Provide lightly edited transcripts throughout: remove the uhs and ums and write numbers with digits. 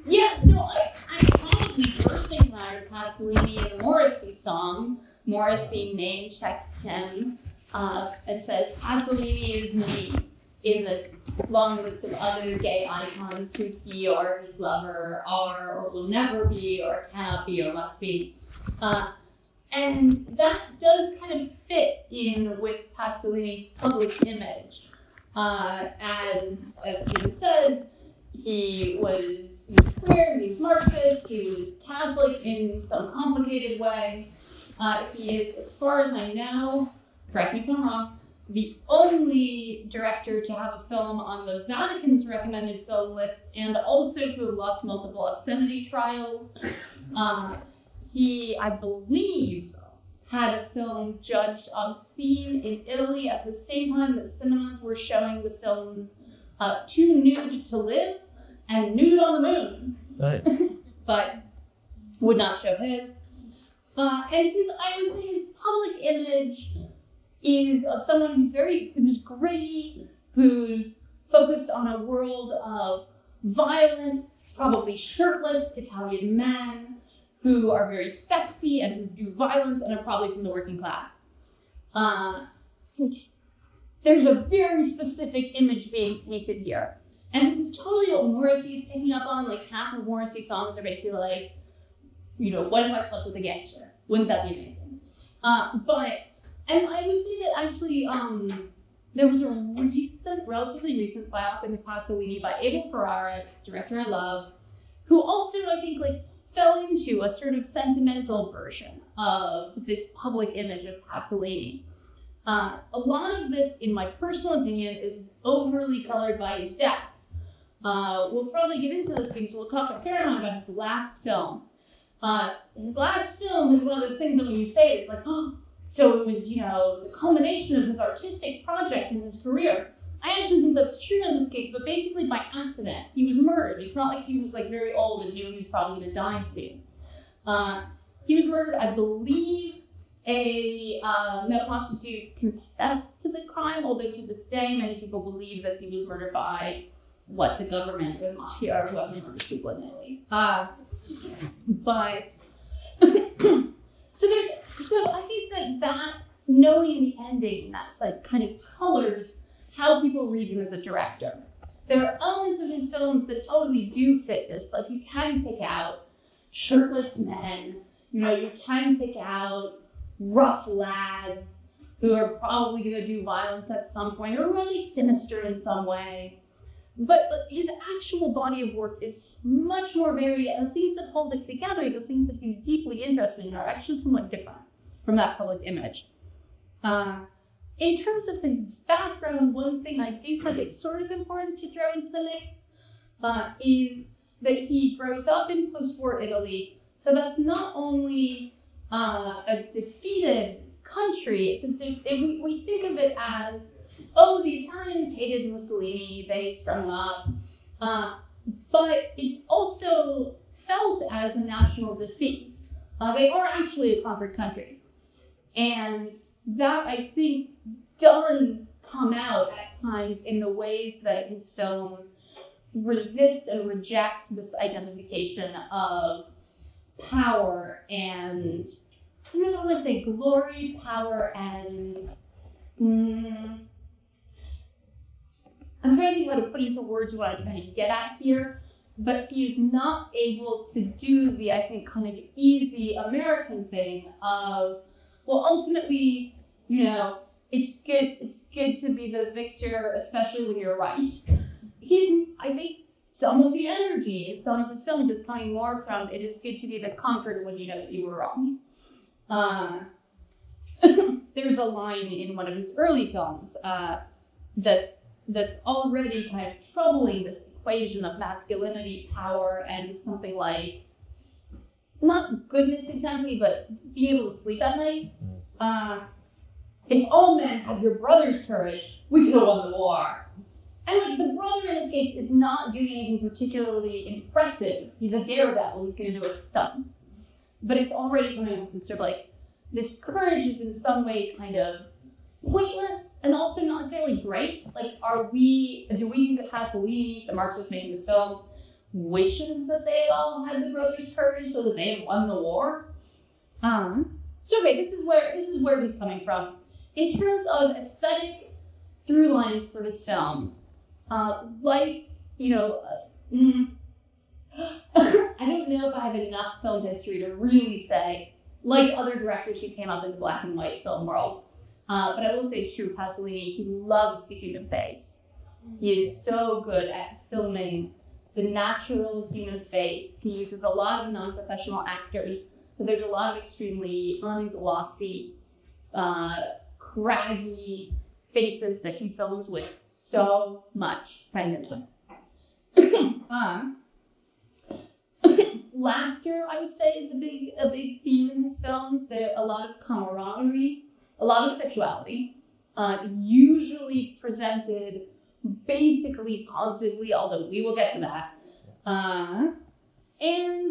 Yeah, so I probably first encountered Pasolini in the Morrissey song. Morrissey name checks him and says, Pasolini is me, in this long list of other gay icons who he or his lover are or will never be or cannot be or must be. And that does kind of fit in with Pasolini's public image. As Stephen says, he was queer, he was Marxist, he was Catholic in some complicated way. He is, as far as I know, correct me if I'm wrong, the only director to have a film on the Vatican's recommended film list and also to have lost multiple obscenity trials. He, I believe, had a film judged obscene in Italy at the same time that cinemas were showing the films Too Nude to Live and Nude on the Moon. Right. But would not show his. And I would say his public image is of someone who's gritty, who's focused on a world of violent, probably shirtless Italian men who are very sexy and who do violence and are probably from the working class. There's a very specific image being painted here. And this is totally what Morrissey is picking up on. Like, half of Morrissey's songs are basically like, what if I slept with a gangster? Wouldn't that be amazing? And I would say that actually, there was a relatively recent biopic of Pasolini by Abel Ferrara, director I love, who also, I think, fell into a sort of sentimental version of this public image of Pasolini. A lot of this, in my personal opinion, is overly colored by his death. We'll probably get into this because we'll talk a fair amount about his last film. His last film is one of those things that when you say it, it's like, oh, so it was, the culmination of his artistic project in his career. I actually think that's true in this case, but basically by accident. He was murdered. It's not like he was very old and knew he was probably going to die soon. He was murdered, I believe, a male prostitute confessed to the crime, although to this day many people believe that he was murdered by the government or mafia or whoever murders people in Italy. But so I think that knowing the ending, that's kind of colors how people read him as a director. There are elements of his films that totally do fit this. You can pick out shirtless men, you can pick out rough lads who are probably going to do violence at some point or really sinister in some way. But his actual body of work is much more varied, and the things that hold it together, the things that he's deeply interested in, are actually somewhat different from that public image. In terms of his background, one thing I do think it's sort of important to throw into the mix is that he grows up in post-war Italy. So that's not only a defeated country, we think of it as, oh, the Italians hated Mussolini, they sprung up, but it's also felt as a national defeat. They are actually a conquered country. And that, I think, does come out at times in the ways that his films resist and reject this identification of power and, I don't want to say glory, power, and I'm trying to think how to put into words what I'm trying to get at here, but he is not able to do the, I think, kind of easy American thing of, well, ultimately, it's good to be the victor, especially when you're right. I think some of the energy in some of his films is coming more from, it is good to be the conquered when you know that you were wrong. There's a line in one of his early films that's already kind of troubling this equation of masculinity, power, and something like, not goodness exactly, but being able to sleep at night. If all men had your brother's courage, we could have won the war. And the brother in this case is not doing anything particularly impressive. He's a daredevil, he's going to do a stunt. But it's already coming up with sort of this courage is in some way kind of pointless and also not necessarily great. Do we think that Pasolini, the Marxist making this film, wishes that they all had the brother's courage so that they had won the war. So okay, this is where he's coming from. In terms of aesthetic through lines for his films, I don't know if I have enough film history to really say, like other directors who came up in the black and white film world, but I will say it's true, Pasolini, he loves the human face. He is so good at filming the natural human face. He uses a lot of non-professional actors, so there's a lot of extremely unglossy, craggy faces that he films with so much tenderness. Laughter, I would say, is a big theme in his films. There's a lot of camaraderie, a lot of sexuality, usually presented basically positively, although we will get to that. And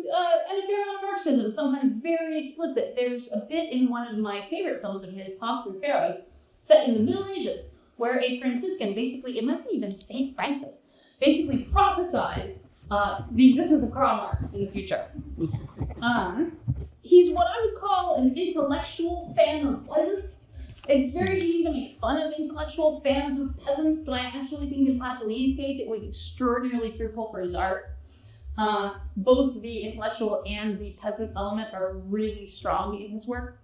a fair amount of Marxism, sometimes very explicit. There's a bit in one of my favorite films of his, Hawks and Sparrows, set in the Middle Ages, where a Franciscan basically, it might be even St. Francis, basically prophesies the existence of Karl Marx in the future. He's what I would call an intellectual fan of peasants. It's very easy to make fun of intellectual fans of peasants, but I actually think in Pasolini's case it was extraordinarily fruitful for his art. Both the intellectual and the peasant element are really strong in his work.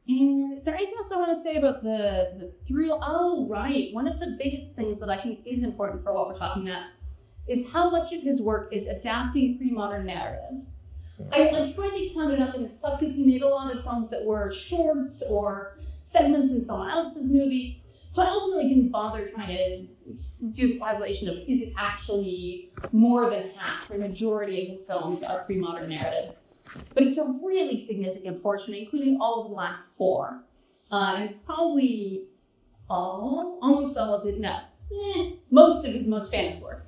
And is there anything else I want to say about the thrill? Oh, right. One of the biggest things that I think is important for what we're talking about is how much of his work is adapting pre-modern narratives. I tried to count it up, and it's tough because he made a lot of films that were shorts or segments in someone else's movie. So I ultimately didn't bother trying to do the calculation of is it actually more than half, the majority of his films are pre-modern narratives. But it's a really significant portion, including all of the last four. And probably almost all of it, most of his most famous work.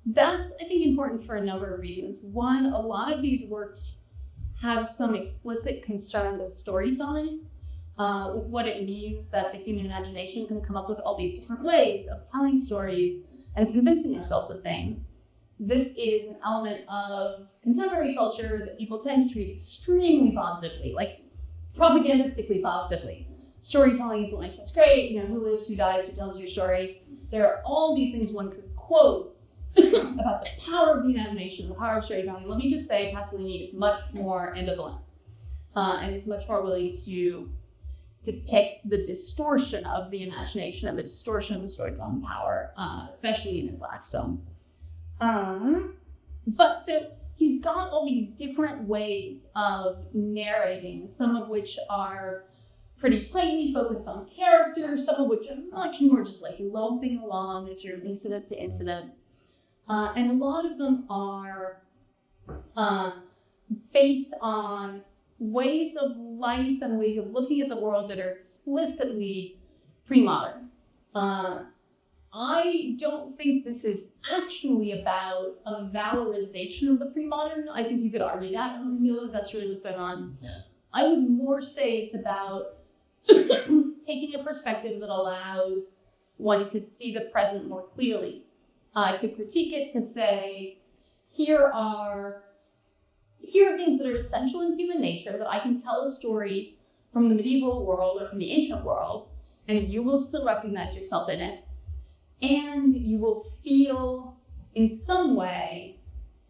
That's, I think, important for a number of reasons. One, a lot of these works have some explicit concern with storytelling, with what it means that the human imagination can come up with all these different ways of telling stories and convincing ourselves of things. This is an element of contemporary culture that people tend to treat extremely positively, like propagandistically positively. Storytelling is what makes us great, who lives, who dies, who tells your story. There are all these things one could quote about the power of the imagination, the power of storytelling. Let me just say Pasolini is much more ambivalent and is much more willing to depict the distortion of the imagination and the distortion of the storytelling power, especially in his last film. But so he's got all these different ways of narrating, some of which are pretty tightly focused on character, some of which are much more just like loping along as you're incident to incident. And a lot of them are based on ways of life and ways of looking at the world that are explicitly pre-modern. I don't think this is actually about a valorization of the pre-modern. I think you could argue that. I don't know if that's really what's going on. Yeah. I would more say it's about taking a perspective that allows one to see the present more clearly, to critique it, to say, here are things that are essential in human nature, that I can tell a story from the medieval world or from the ancient world, and you will still recognize yourself in it. And you will feel in some way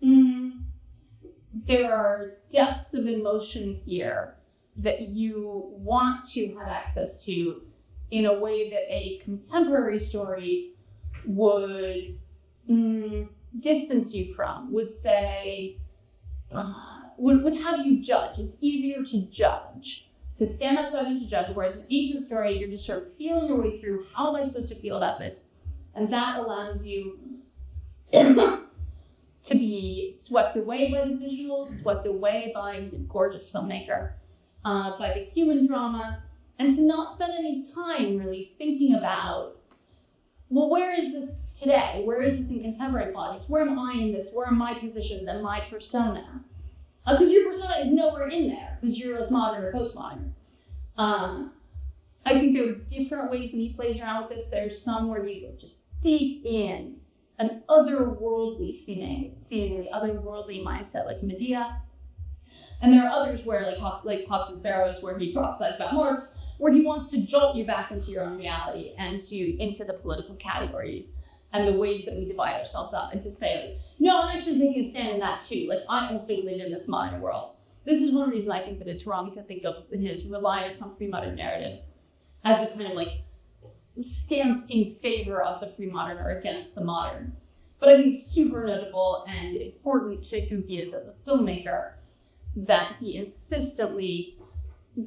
there are depths of emotion here that you want to have access to in a way that a contemporary story would distance you from, would say, would have you judge. It's easier to judge, to stand outside and to judge, whereas an ancient story, you're just sort of feeling your way through, how am I supposed to feel about this? And that allows you to be swept away by the visuals, swept away by, he's a gorgeous filmmaker, by the human drama, and to not spend any time really thinking about, well, where is this today? Where is this in contemporary politics? Where am I in this? Where are my positions and my persona? Because your persona is nowhere in there, because you're like modern or postmodern. I think there are different ways that he plays around with this. There's some where he's like just deep in an otherworldly seemingly otherworldly mindset like Medea. And there are others where, like Hawks and Sparrows, where he prophesies about Marx, where he wants to jolt you back into your own reality and into the political categories and the ways that we divide ourselves up, and to say, like, no, I'm actually taking a stand in that too. Like, I also live in this modern world. This is one reason I think that it's wrong to think of his reliance on pre-modern narratives as a kind of like stance in favor of the pre-modern or against the modern. But I think it's super notable and important to who he is as a filmmaker that he insistently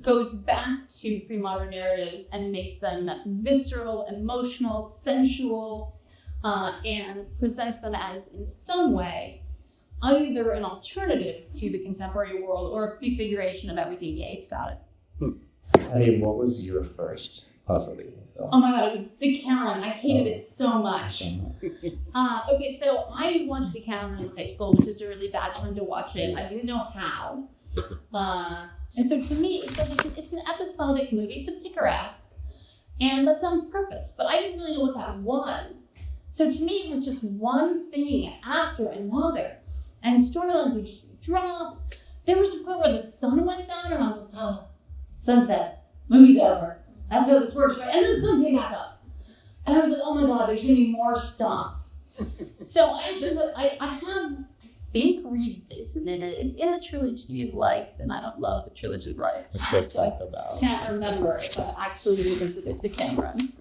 goes back to pre-modern narratives and makes them visceral, emotional, sensual, and presents them as, in some way, either an alternative to the contemporary world or a prefiguration of everything he hates about it. I mean, what was your first Pasolini film? Oh my god, it was Decameron. I hated it so much. Okay, so I watched Decameron in high school, which is a really bad time to watch it. I didn't know how. And so to me, it's an episodic movie. It's a picaresque, and that's on purpose. But I didn't really know what that was. So to me, it was just one thing after another. And storylines would just drop. There was a point where the sun went down, and I was like, oh, sunset, movie's over. That's how this works, right? And then the sun came back up. And I was like, oh my god, there's going to be more stuff. So I think revisited it. It's in the Trilogy of Life, and I don't love the Trilogy of Life. What's that about? I can't remember if I actually revisited Decameron.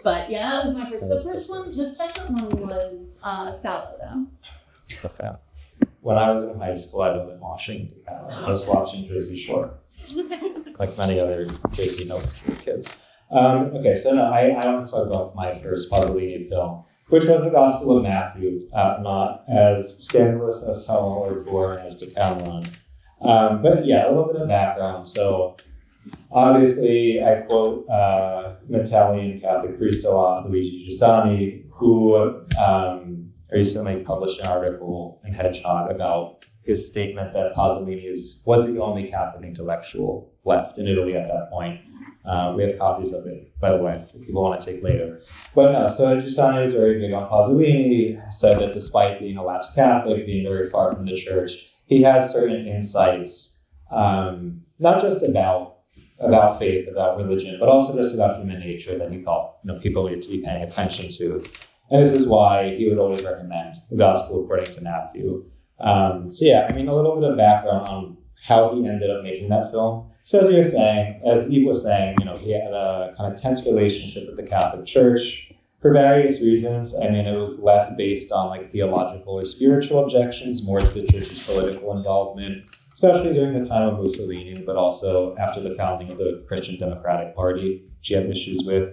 But yeah, that was my first. The second one was Sallow, though. Okay. When I was in high school, I wasn't watching Decameron. I was watching Jersey Shore, like many other Jersey no school kids. Okay, so no, I want to talk about my first Pasolini film, which was The Gospel of Matthew, not as scandalous as How or Born as Decameron. But yeah, a little bit of background. So obviously, I quote an Italian Catholic priest a lot, Luigi Giussani, who recently published an article in Hedgehog about his statement that Pasolini was the only Catholic intellectual left in Italy at that point. We have copies of it, by the way, if people want to take later. But no, so Giussani is very big on Pasolini, said that despite being a lapsed Catholic, being very far from the church, he had certain insights, not just about faith, about religion, but also just about human nature that he thought people needed to be paying attention to. And this is why he would always recommend the Gospel according to Matthew. So yeah, I mean, a little bit of background on how he ended up making that film. So as Eve was saying, he had a kind of tense relationship with the Catholic Church for various reasons. I mean, it was less based on like theological or spiritual objections, more to the church's political involvement, especially during the time of Mussolini, but also after the founding of the Christian Democratic Party, which he had issues with.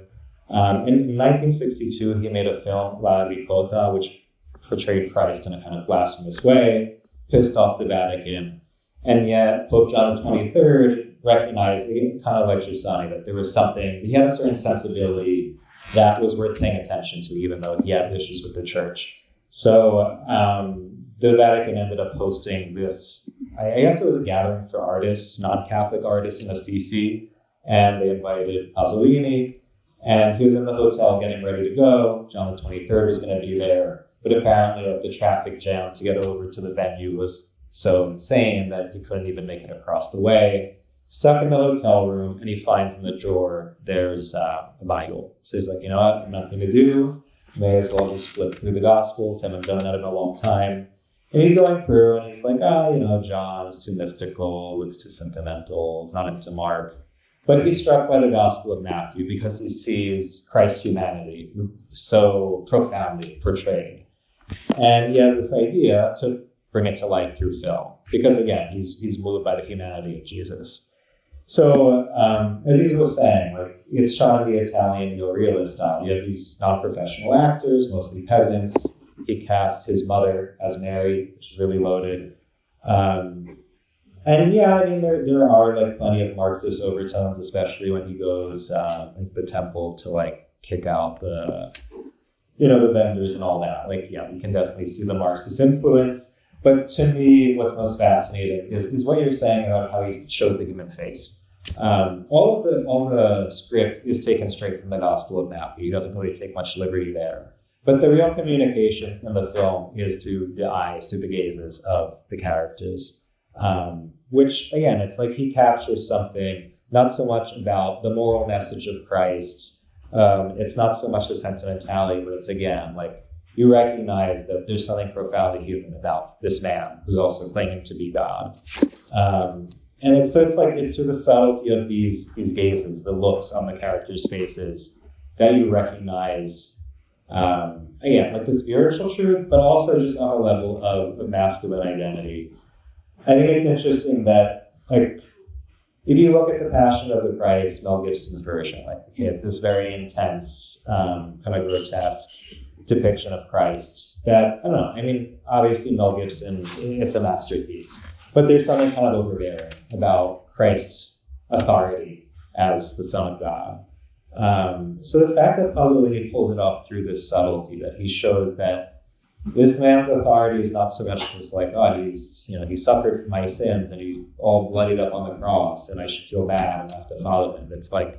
In 1962, he made a film, La Ricotta, which portrayed Christ in a kind of blasphemous way, pissed off the Vatican. And yet, Pope John XXIII recognized, kind of like Giussani, that there was something, he had a certain sensibility that was worth paying attention to, even though he had issues with the church. So the Vatican ended up hosting this, I guess it was a gathering for artists, non-Catholic artists in Assisi, and they invited Pasolini, and he was in the hotel getting ready to go. John XXIII was going to be there, but apparently the traffic jam to get over to the venue was so insane that he couldn't even make it across the way. Stuck in the hotel room, and he finds in the drawer there's a Bible. So he's like, you know what, nothing to do. May as well just flip through the Gospels. Haven't done that in a long time. And he's going through, and he's like, John's too mystical, looks too sentimental, is not into Mark. But he's struck by the Gospel of Matthew because he sees Christ's humanity so profoundly portrayed. And he has this idea to bring it to life through film. Because again, he's moved by the humanity of Jesus. So, as he was saying, like, it's shot in the Italian neorealist style. You have these non-professional actors, mostly peasants. He casts his mother as Mary, which is really loaded. And yeah, I mean, there are like plenty of Marxist overtones, especially when he goes into the temple to like kick out the vendors and all that. Like, yeah, we can definitely see the Marxist influence. But to me, what's most fascinating is what you're saying about how he shows the human face. All the script is taken straight from the Gospel of Matthew. He doesn't really take much liberty there. But the real communication in the film is through the eyes, through the gazes of the characters, which, again, it's like he captures something not so much about the moral message of Christ. It's not so much the sentimentality, but it's, again, like you recognize that there's something profoundly human about this man who's also claiming to be God. And it's through the subtlety of these gazes, the looks on the characters' faces, that you recognize, again, like the spiritual truth, but also just on a level of masculine identity. I think it's interesting that, like, if you look at the Passion of the Christ, Mel Gibson's version, like, okay, it's this very intense, kind of grotesque depiction of Christ that, I don't know, I mean, obviously Mel Gibson, it's a masterpiece, but there's something kind of overbearing about Christ's authority as the Son of God. So the fact that Pasolini pulls it off through this subtlety, that he shows that this man's authority is not so much just like, oh, he suffered for my sins and he's all bloodied up on the cross and I should feel bad and have to follow him. It's like,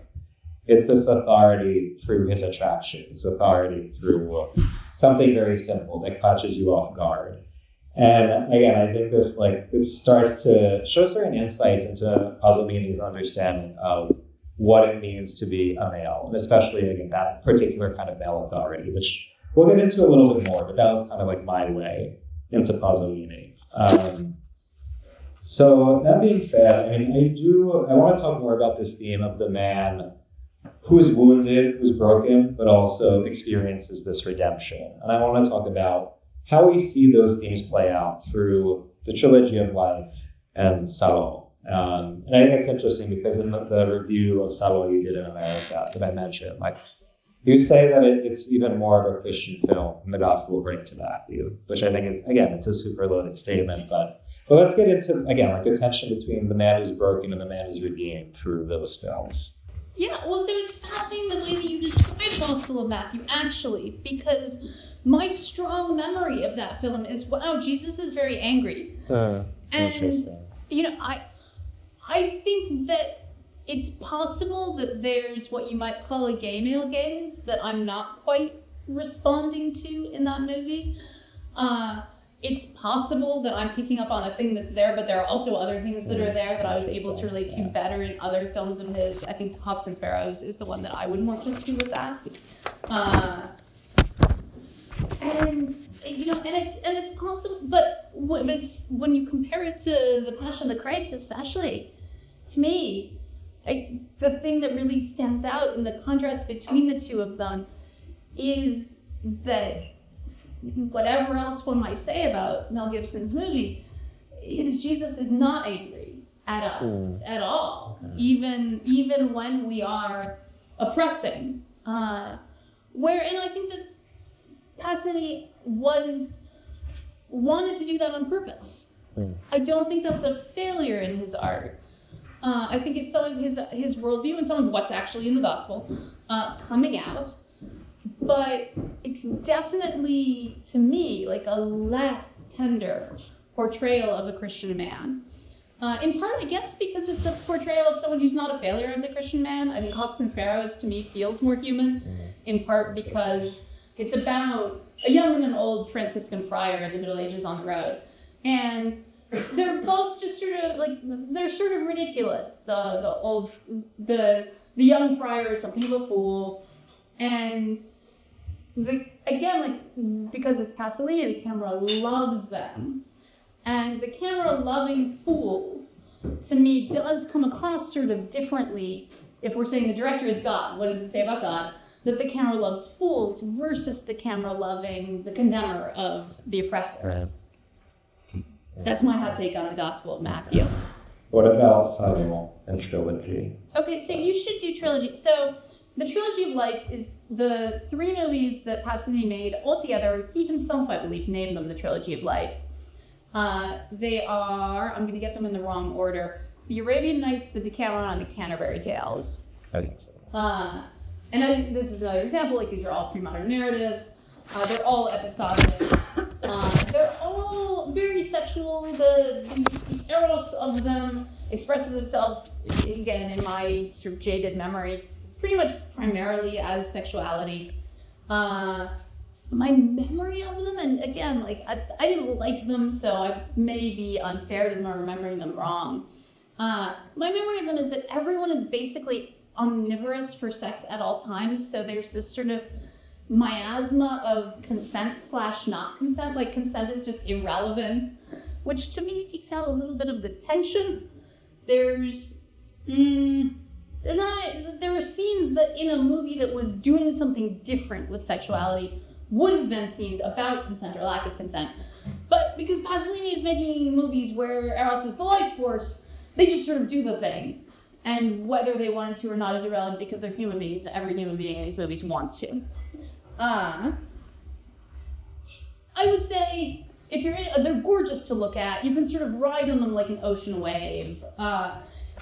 it's this authority through his attraction, this authority through something very simple that catches you off guard. And again, I think this starts to show certain insights into Pasolini's understanding of what it means to be a male, and especially, again, that particular kind of male authority, which we'll get into a little bit more, but that was kind of like my way into Pasolini. So that being said, I mean, I want to talk more about this theme of the man who is wounded, who's broken, but also experiences this redemption. And I want to talk about how we see those themes play out through the trilogy of life and Salò. And I think it's interesting because in the review of Salò you did in America that I mentioned, like, you say that it's even more of a Christian film, and the gospel will bring to Matthew, which I think is, again, it's a super loaded statement, but let's get into, again, like the tension between the man who's broken and the man who's redeemed through those films. Yeah, well, so it's fascinating the way that you describe Gospel of Matthew, actually, because my strong memory of that film is, wow, Jesus is very angry. And, I think that it's possible that there's what you might call a gay male gaze that I'm not quite responding to in that movie. It's possible that I'm picking up on a thing that's there, but there are also other things that are there that I was able to relate to better in other films of his. I think Hawks and Sparrows is the one that I would more closely with that. And it's possible, but when you compare it to the Passion of the Christ, especially, to me, the thing that really stands out in the contrast between the two of them is that whatever else one might say about Mel Gibson's movie, Jesus is not angry at us at all, even when we are oppressing. And I think that Pasolini wanted to do that on purpose. I don't think that's a failure in his art. I think it's some of his worldview and some of what's actually in the gospel coming out. But it's definitely, to me, like a less tender portrayal of a Christian man. In part, I guess, because it's a portrayal of someone who's not a failure as a Christian man. I think Hawks and Sparrows, to me, feels more human, in part because it's about a young and an old Franciscan friar in the Middle Ages on the road. And they're both just sort of ridiculous. The young friar is something of a fool, and because it's Pasolini, the camera loves them, and the camera loving fools, to me, does come across sort of differently. If we're saying the director is God, what does it say about God? That the camera loves fools versus the camera loving the condemner of the oppressor. Right. That's my hot take on the Gospel of Matthew. What about Salò and trilogy? Okay, so you should do trilogy. So the Trilogy of Life is the 3 movies that Pasolini made altogether. He himself, I believe, named them the Trilogy of Life. They are, I'm going to get them in the wrong order, The Arabian Nights, The Decameron, and The Canterbury Tales. I think so. And I think this is another example, like these are all pre-modern narratives. They're all episodic. They're all very sexual. The eros of them expresses itself, again, in my sort of jaded memory, pretty much primarily as sexuality. But my memory of them, and again, like I didn't like them, so I may be unfair to them or remembering them wrong. My memory of them is that everyone is basically omnivorous for sex at all times, so there's this sort of miasma of consent/not consent. Like consent is just irrelevant, which to me takes out a little bit of the tension. There are scenes that in a movie that was doing something different with sexuality would have been scenes about consent or lack of consent. But because Pasolini is making movies where Eros is the life force, they just sort of do the thing. And whether they wanted to or not is irrelevant because they're human beings. Every human being in these movies wants to. I would say if you're they're gorgeous to look at. You can sort of ride on them like an ocean wave.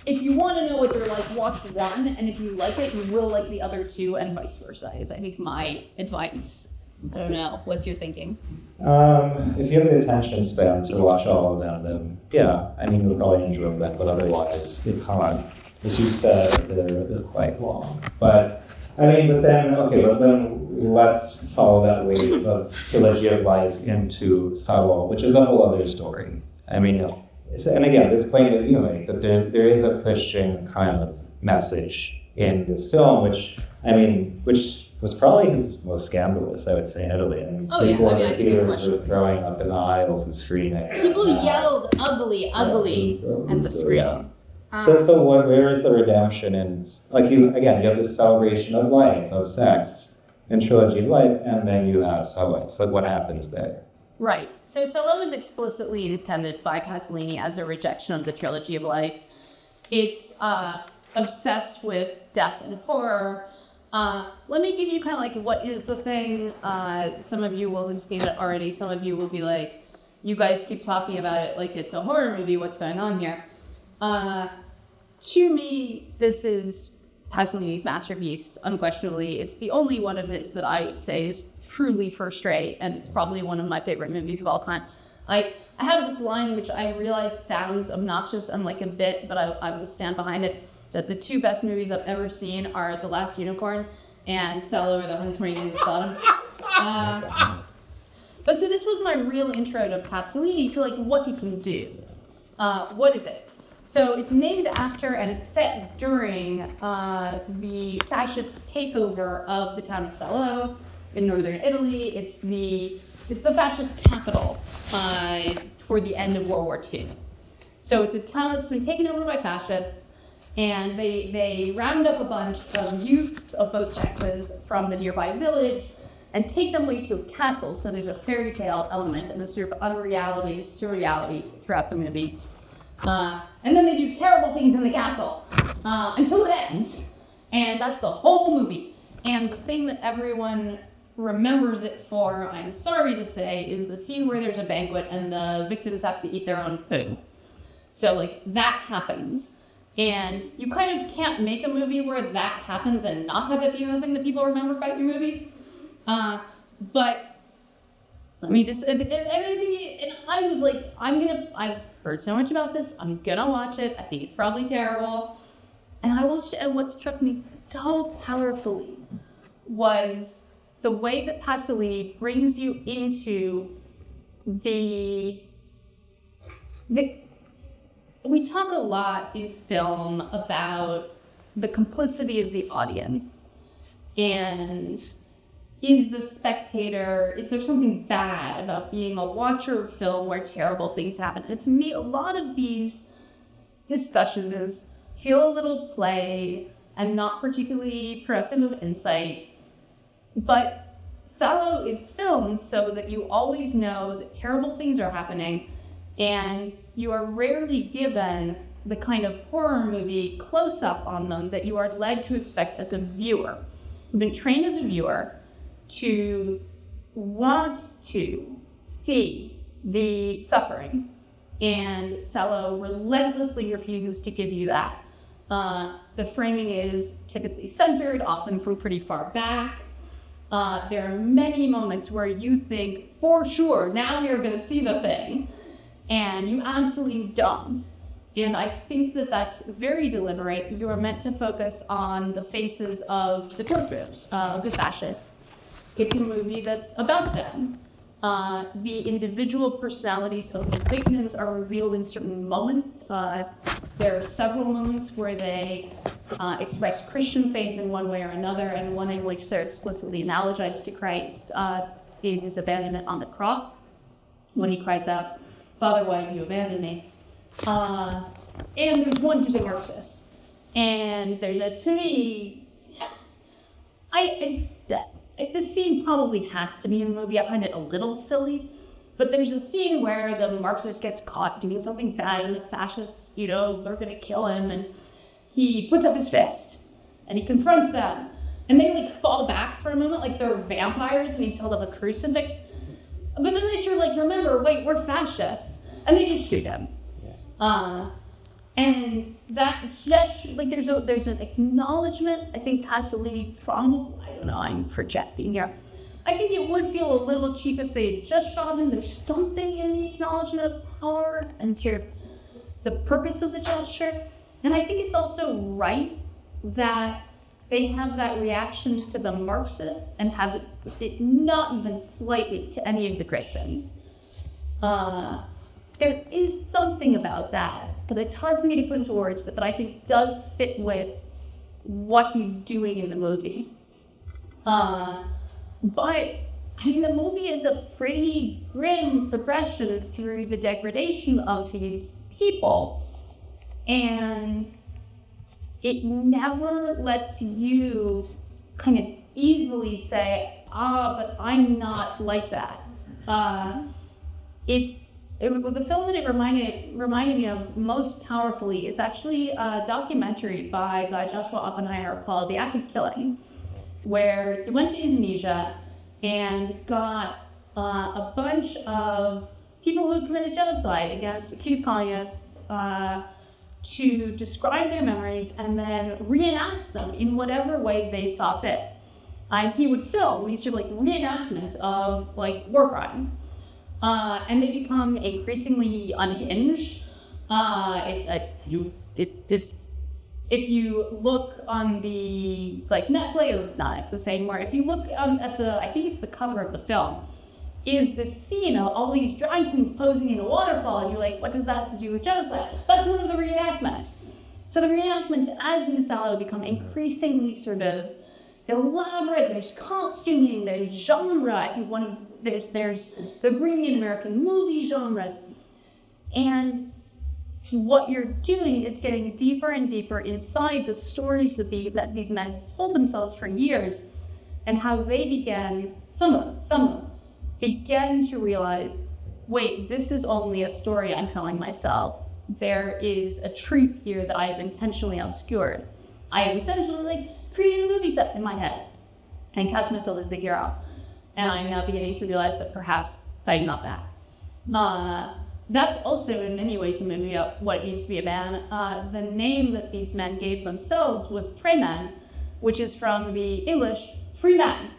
If you want to know what they're like, watch one, and if you like it, you will like the other two, and vice versa, is I think my advice. I don't know. What's your thinking? If you have the attention span to watch all of them, then yeah, I mean, you'll probably enjoy them, but otherwise, you can't. As you said, they're quite long. But then let's follow that wave of trilogy of life into Salon, which is a whole other story. I mean, and again, this claim that you make, that there is a Christian kind of message in this film, which was probably his most scandalous, I would say, in Italy. And people in the theaters were throwing up in the aisles and screaming. People yelled ugly in the screen. So where is the redemption in, you have this celebration of life, of sex, in Trilogy of Life, and then you have Salome. So what happens there? Right. So Salome is explicitly intended by Pasolini as a rejection of the Trilogy of Life. It's obsessed with death and horror. Let me give you kind of like what is the thing. Some of you will have seen it already. Some of you will be like, you guys keep talking about it like it's a horror movie. What's going on here? To me, this is Pasolini's masterpiece, unquestionably. It's the only one of his that I would say is truly first rate, and it's probably one of my favorite movies of all time. I have this line which I realize sounds obnoxious and like a bit, but I will stand behind it, that the two best movies I've ever seen are The Last Unicorn and Cello or the Huntington Sodom. But so this was my real intro to Pasolini, to like what he can do. What is it? So it's named after and it's set during the fascist takeover of the town of Salò in northern Italy. It's the fascist capital toward the end of World War II. So it's a town that's been taken over by fascists, and they round up a bunch of youths of both sexes from the nearby village and take them away to a castle. So there's a fairy tale element and a sort of unreality, surreality throughout the movie. And then they do terrible things in the castle until it ends. And that's the whole movie. And the thing that everyone remembers it for, I'm sorry to say, is the scene where there's a banquet and the victims have to eat their own food. So, like, that happens. And you kind of can't make a movie where that happens and not have it be the thing that people remember about your movie. But let me just, and I was like, I've heard so much about this, I'm gonna watch it, I think it's probably terrible. And I watched it, and what struck me so powerfully was the way that Pasolini brings you into we talk a lot in film about the complicity of the audience, and is there something bad about being a watcher of film where terrible things happen? And to me, a lot of these discussions feel a little play and not particularly productive of insight. But Salò is filmed so that you always know that terrible things are happening, and you are rarely given the kind of horror movie close-up on them that you are led to expect as a viewer. You've been trained as a viewer to want to see the suffering, and Salò relentlessly refuses to give you that. The framing is typically centered, often from pretty far back. There are many moments where you think, for sure, now you're going to see the thing, and you absolutely don't. And I think that that's very deliberate. You are meant to focus on the faces of the torturers, of the fascists. It's a movie that's about them. The individual personalities of the victims are revealed in certain moments. There are several moments where they express Christian faith in one way or another, and one in which they're explicitly analogized to Christ in his abandonment on the cross, when he cries out, "Father, why have you abandoned me?" And there's one who's a Marxist. And to me, this scene probably has to be in the movie. I find it a little silly. But there's a scene where the Marxist gets caught doing something bad, and the fascists, are going to kill him, and he puts up his fist, and he confronts them. And they, fall back for a moment, like they're vampires, and he's held up a crucifix. But then they sort of, remember, wait, we're fascists. And they just shoot him. And that just, there's an acknowledgement, I think Pasolini probably, I don't know, I'm projecting here. I think it would feel a little cheap if they had just shot him. There's something in the acknowledgement of power and the purpose of the gesture. And I think it's also right that they have that reaction to the Marxists and have it not even slightly to any of the Christians. There is something about that, but it's hard for me to put into words, but I think does fit with what he's doing in the movie. But the movie is a pretty grim progression through the degradation of these people, and it never lets you kind of easily say, but I'm not like that. The film that it reminded me of most powerfully is actually a documentary by Joshua Oppenheimer called The Act of Killing, where he went to Indonesia and got a bunch of people who committed genocide against accused communists to describe their memories and then reenact them in whatever way they saw fit. And he would film these sort of reenactments of war crimes. And they become increasingly unhinged. If you look on the Netflix, or not Netflix anymore, if you look at I think it's the cover of the film, is this scene of all these drag queens posing in a waterfall, and you're like, what does that have to do with genocide? That's one of the reenactments. So the reenactments, as in Salad, become increasingly sort of elaborate. There's costuming, there's genre. I think there's the bringing American movie genres, and what you're doing is getting deeper and deeper inside the stories that these men told themselves for years, and how they began, some of them began to realize, wait, this is only a story I'm telling myself. There is a truth here that I have intentionally obscured. I have essentially created a movie set in my head and cast myself as the hero. And I'm now beginning to realize that perhaps I'm not that. That's also in many ways a movie about what it means to be a man. The name that these men gave themselves was tradwife, which is from the English free man.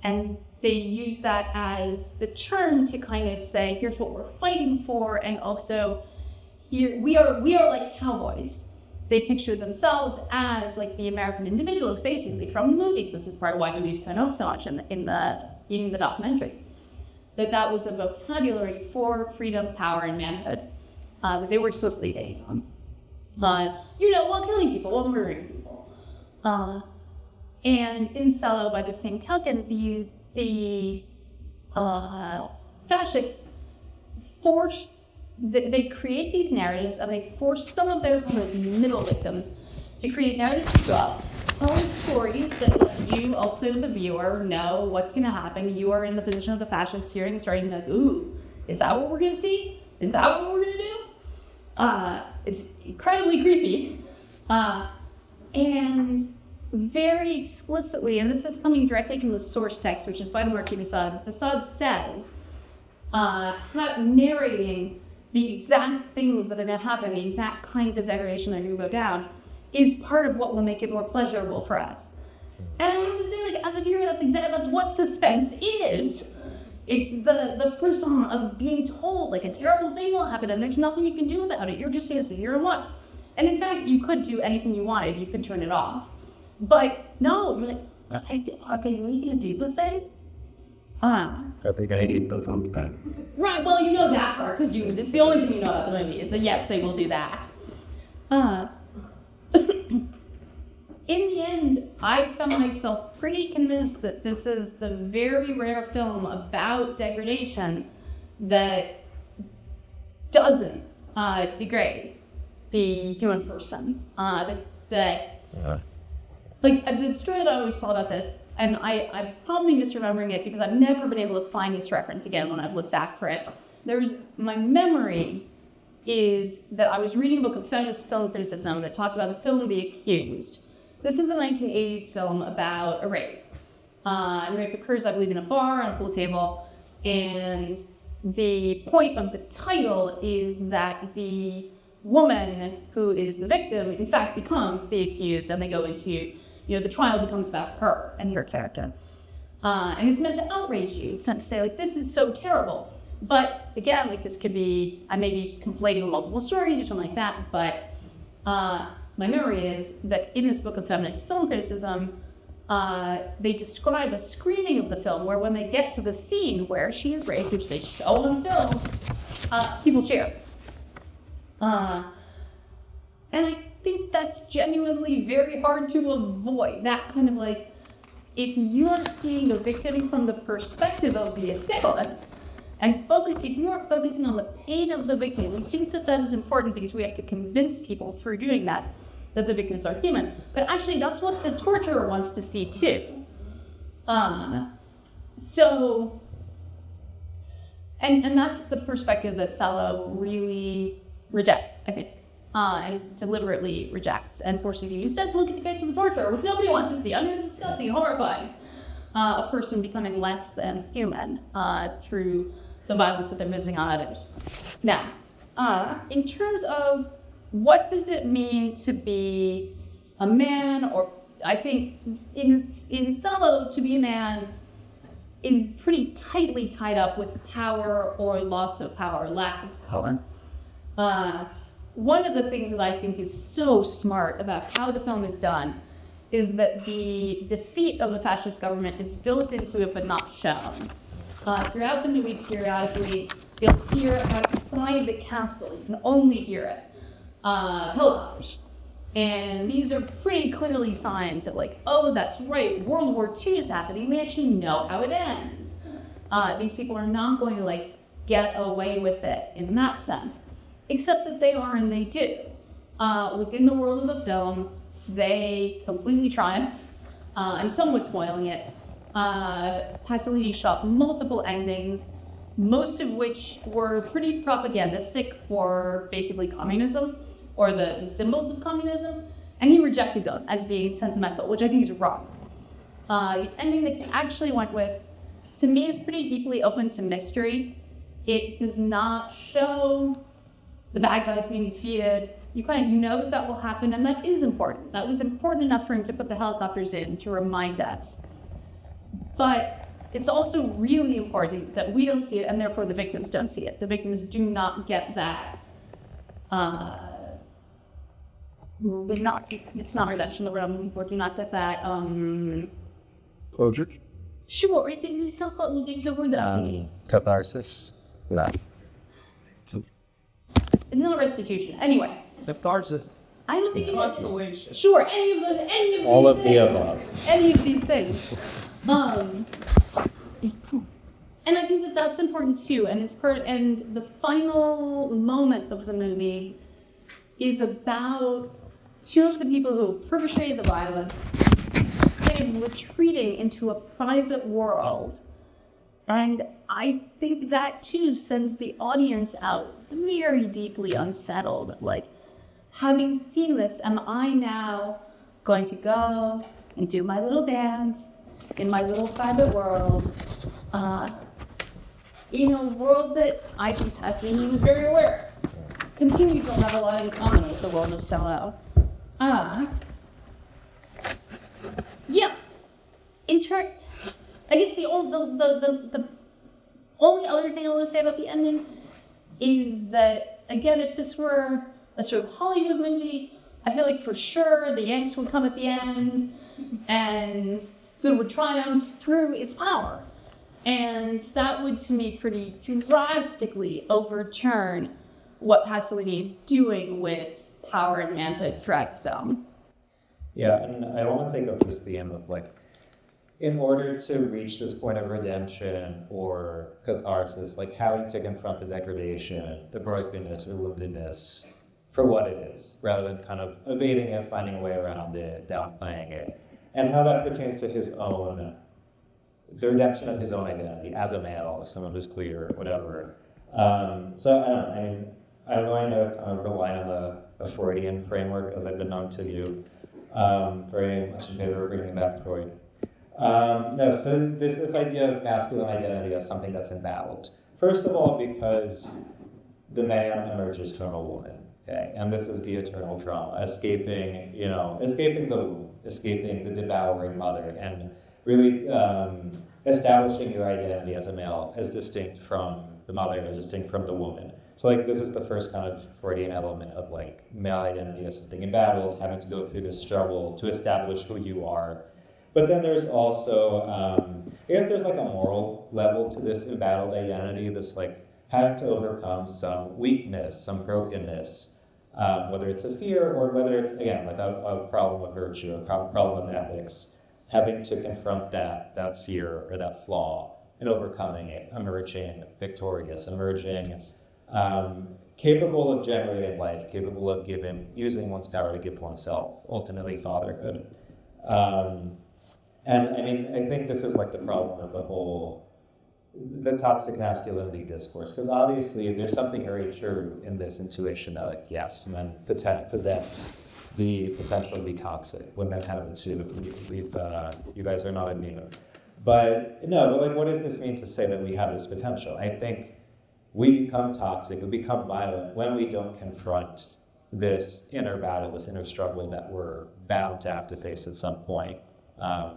And they use that as the term to kind of say, here's what we're fighting for, and also here we are like cowboys. They picture themselves as the American individuals, basically, from the movies. This is part of why movies turn up so much in the documentary. That was a vocabulary for freedom, power, and manhood that they were explicitly dating on. While killing people, while murdering people. And in Cello, by the same token, the fascists they create these narratives, and they force some of their middle victims to create narratives about telling stories that let you, also the viewer, know what's going to happen. You are in the position of the fascists here and starting to ooh, is that what we're going to see? Is that what we're going to do? It's incredibly creepy. And very explicitly, and this is coming directly from the source text, which is by the Marquis de Sade, says, narrating the exact things that are going to happen, the exact kinds of degradation that are going to go down, is part of what will make it more pleasurable for us. And I have to say, as a viewer, that's what suspense is. It's the frisson of being told, a terrible thing will happen, and there's nothing you can do about it. You're just going to sit here and watch. And in fact, you could do anything you wanted. You could turn it off. But no, you're Are they really gonna do the thing? Are they gonna eat the food? Right. Well, you know that part because it's the only thing you know about the movie is that yes, they will do that. In the end, I found myself pretty convinced that this is the very rare film about degradation that doesn't degrade the human person. Like the story that I always tell about this, and I'm probably misremembering it because I've never been able to find this reference again when I've looked back for it. My memory is that I was reading a book of feminist film criticism that talked about the film The Accused. This is a 1980s film about a rape. Rape occurs, I believe, in a bar on a pool table, and the point of the title is that the woman who is the victim, in fact, becomes the accused, and they go into, the trial becomes about her and her character. And it's meant to outrage you. It's meant to say, like, this is so terrible. But again, like, this could be, I may be conflating multiple stories or something like that, but my memory is that in this book of feminist film criticism, they describe a screening of the film where when they get to the scene where she is raped, which they show on film, people cheer. And I think that's genuinely very hard to avoid. That kind of like, if you're seeing the victim from the perspective of the assailant, and if you are focusing on the pain of the victim, we think that is important because we have to convince people through doing that the victims are human. But actually, that's what the torturer wants to see too. And that's the perspective that Salo really rejects, I think, and deliberately rejects, and forces you instead to look at the face of the torturer, which nobody wants to see. I mean, it's disgusting, horrifying. A person becoming less than human through the violence that they're visiting on others. Now, in terms of what does it mean to be a man, or I think in Salo, to be a man is pretty tightly tied up with power or loss of power, lack of power. One of the things that I think is so smart about how the film is done is that the defeat of the fascist government is built into it but not shown. Throughout the movie, periodically, you'll hear outside the castle, you can only hear it, helicopters. And these are pretty clearly signs of like, oh, that's right, World War II is happening, we actually know how it ends. These people are not going to like get away with it in that sense, except that they are and they do. Within the world of the film, they completely triumph. I'm somewhat spoiling it. Pasolini shot multiple endings, most of which were pretty propagandistic for basically communism, or the symbols of communism, and he rejected them as being sentimental, which I think is wrong. The ending that he actually went with, to me, is pretty deeply open to mystery. It does not show the bad guys being defeated. You know that will happen, and that is important. That was important enough for him to put the helicopters in to remind us. But it's also really important that we don't see it, and therefore the victims don't see it. The victims do not get that. It's not redemption that we're looking for. Do not get that. Closure? Sure, it's not called things over that. Catharsis? No. Not restitution. Anyway. Catharsis. I don't think Consolation. Sure, any of All these of the things. above. Any of these things. And I think that that's important too. And and the final moment of the movie is about two of the people who perpetrated the violence kind of retreating into a private world. And I think that too sends the audience out very deeply unsettled. Like, having seen this, am I now going to go and do my little dance in my little private world, in a world that I think Pasolini was very aware continues to have a lot in common with the world of Salo. Yeah. I guess the only other thing I want to say about the ending is that, again, if this were a sort of Hollywood movie, I feel like for sure the Yanks would come at the end, and that would triumph through its power. And that would, to me, pretty drastically overturn what Pasolini is doing with power and manhood throughout the film. Yeah, and I want to take up this theme of like, in order to reach this point of redemption or catharsis, like having to confront the degradation, the brokenness or woundedness for what it is, rather than kind of evading it, finding a way around it, downplaying it, and how that pertains to his own, the redemption of his own identity as a male, as someone who's queer, whatever. So I don't know, I mean, I'm going to kind of rely on a Freudian framework, as I've been known to do, very much in favor of bringing back Freud. No, so this idea of masculine identity as something that's embattled. First of all, because the man emerges from a woman, okay, and this is the eternal drama, escaping the womb, escaping the devouring mother, and really establishing your identity as a male as distinct from the mother, as distinct from the woman. So like this is the first kind of Freudian element of like male identity as something embattled, having to go through this struggle to establish who you are. But then there's also, I guess there's like a moral level to this embattled identity, this like having to overcome some weakness, some brokenness, whether it's a fear or whether it's, again, like a problem of virtue, a problem of ethics, having to confront that fear or that flaw and overcoming it, emerging victorious, emerging capable of generating life, capable of using one's power to give oneself, ultimately fatherhood. And I mean, I think this is like the problem of the toxic masculinity discourse, because obviously there's something very true in this intuition that, like, yes, men possess the potential to be toxic. Women have it too. You guys are not immune. But like, what does this mean to say that we have this potential? I think we become toxic, we become violent when we don't confront this inner battle, this inner struggle that we're bound to have to face at some point.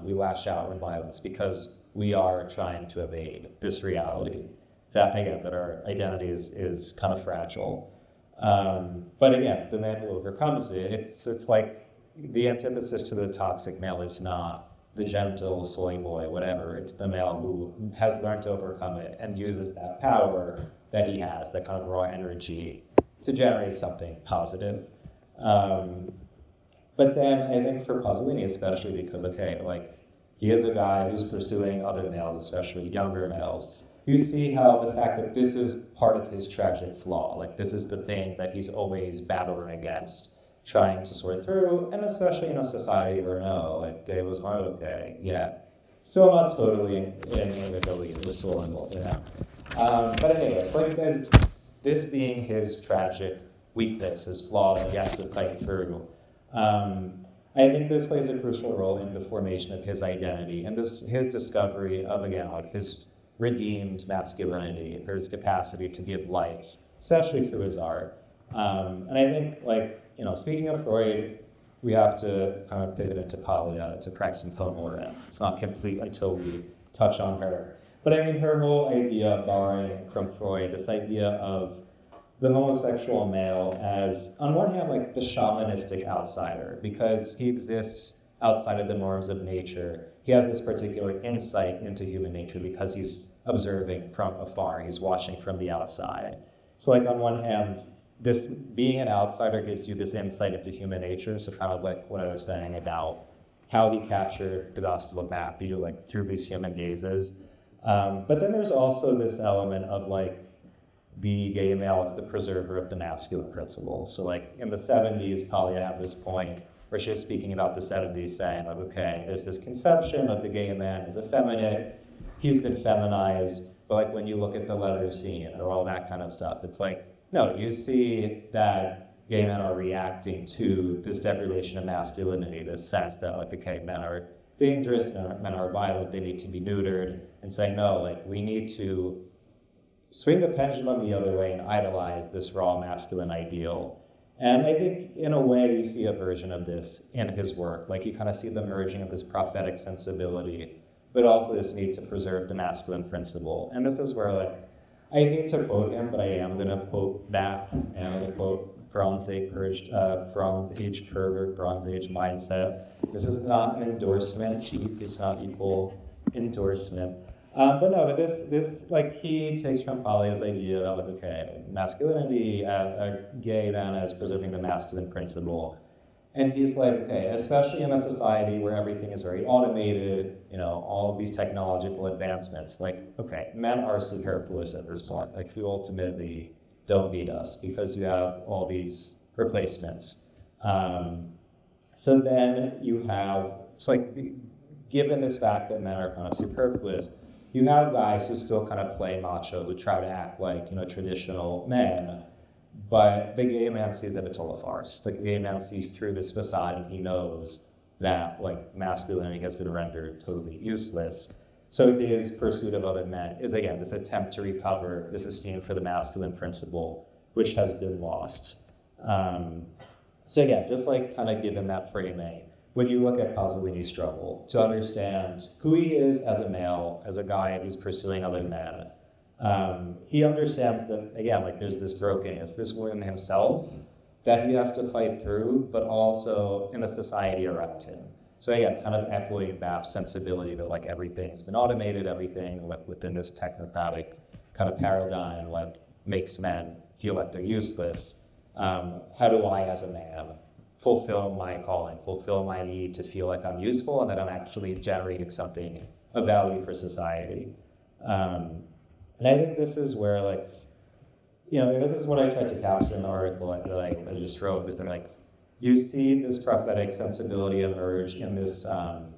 We lash out in violence because we are trying to evade this reality that, again, that our identity is kind of fragile. But again, the man who overcomes it, it's like the antithesis to the toxic male is not the gentle soy boy, whatever. It's the male who has learned to overcome it and uses that power that he has, that kind of raw energy, to generate something positive. But then I think for Pasolini, especially because, okay, like, he is a guy who's pursuing other males, especially younger males. You see how the fact that this is part of his tragic flaw, like this is the thing that he's always battling against, trying to sort through, and especially in a society where like gay was hard, okay, yeah, still not totally in ability to still involved in that. But anyways, like this being his tragic weakness, his flaw that he has to fight through. I think this plays a crucial role in the formation of his identity and his discovery of, again, like his redeemed masculinity, his capacity to give life, especially through his art. And I think, like, speaking of Freud, we have to kind of pivot into Polya to crack some phone more. It's not complete until we touch on her. But I mean, her whole idea, borrowing from Freud, this idea of the homosexual male as, on one hand, like the shamanistic outsider, because he exists outside of the norms of nature. He has this particular insight into human nature because he's observing from afar, he's watching from the outside. So like on one hand, this being an outsider gives you this insight into human nature, so kind of like what I was saying about how he captured the Gospel of Matthew, like through these human gazes. But then there's also this element of like, the gay male is the preserver of the masculine principle. So like in the 70s, Polya had this point where she was speaking about the 70s, saying like, okay, there's this conception of the gay man as effeminate, he's been feminized, but like when you look at the letter scene or all that kind of stuff, it's like, no, you see that gay men are reacting to this degradation of masculinity, this sense that like, okay, men are dangerous, men are violent, they need to be neutered, and saying, no, like we need to swing the pendulum the other way and idolize this raw masculine ideal. And I think in a way you see a version of this in his work. Like you kind of see the merging of this prophetic sensibility, but also this need to preserve the masculine principle. And this is where, like, I hate to quote him, but I am going to quote that, and I'm going to quote Bronze Age pervert, Bronze Age mindset. This is not an endorsement. Cheap is not equal endorsement. But no, this like he takes from Polly's idea of like, okay, masculinity, a gay man as preserving the masculine principle. And he's like, okay, especially in a society where everything is very automated, all of these technological advancements, like, okay, men are superfluous at this point. Like, you ultimately don't need us because you have all these replacements. So then you have, it's like, given this fact that men are kind of superfluous, you have guys who still kind of play macho, who try to act like, traditional men. But the gay man sees that it's all a farce. The gay man sees through this facade, and he knows that like masculinity has been rendered totally useless. So his pursuit of other men is again this attempt to recover this esteem for the masculine principle, which has been lost. So again, just like kind of given that framing, when you look at Pasolini's struggle to understand who he is as a male, as a guy who's pursuing other men. He understands that, again, like there's this brokenness, this within himself that he has to fight through, but also in the society around him. So again, kind of echoing that sensibility that like everything's been automated, everything like within this technocratic kind of paradigm like makes men feel like they're useless. How do I, as a man, fulfill my calling, fulfill my need to feel like I'm useful and that I'm actually generating something of value for society? And I think this is where, like, this is what I tried to capture in the article that I just wrote, is that, like, you see this prophetic sensibility emerge in this,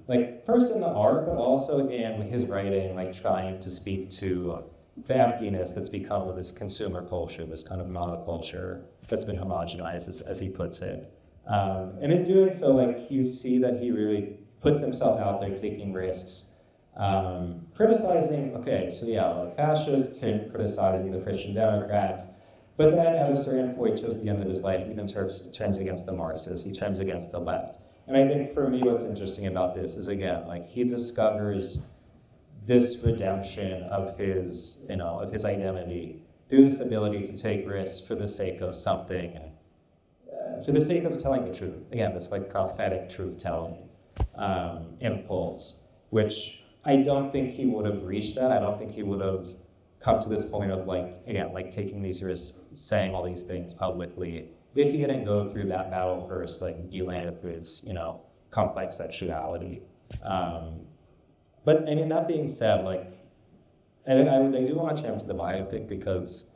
like, first in the art, but also in his writing, like, trying to speak to the emptiness that's become of this consumer culture, this kind of monoculture that's been homogenized, as he puts it. And in doing so, like, you see that he really puts himself out there taking risks, criticizing, like fascists, criticizing the Christian Democrats, but then at a certain point towards the end of his life, he even turns against the Marxists, he turns against the left. And I think for me, what's interesting about this is, again, like he discovers this redemption of his identity through this ability to take risks for the sake of something, for the sake of telling the truth. Again, this like prophetic truth-telling impulse, which I don't think he would have reached that. I don't think he would have come to this point of like taking these risks, saying all these things publicly, if he didn't go through that battle first, like dealing with his, complex sexuality. But I mean, that being said, like, I do want to jump to the biopic because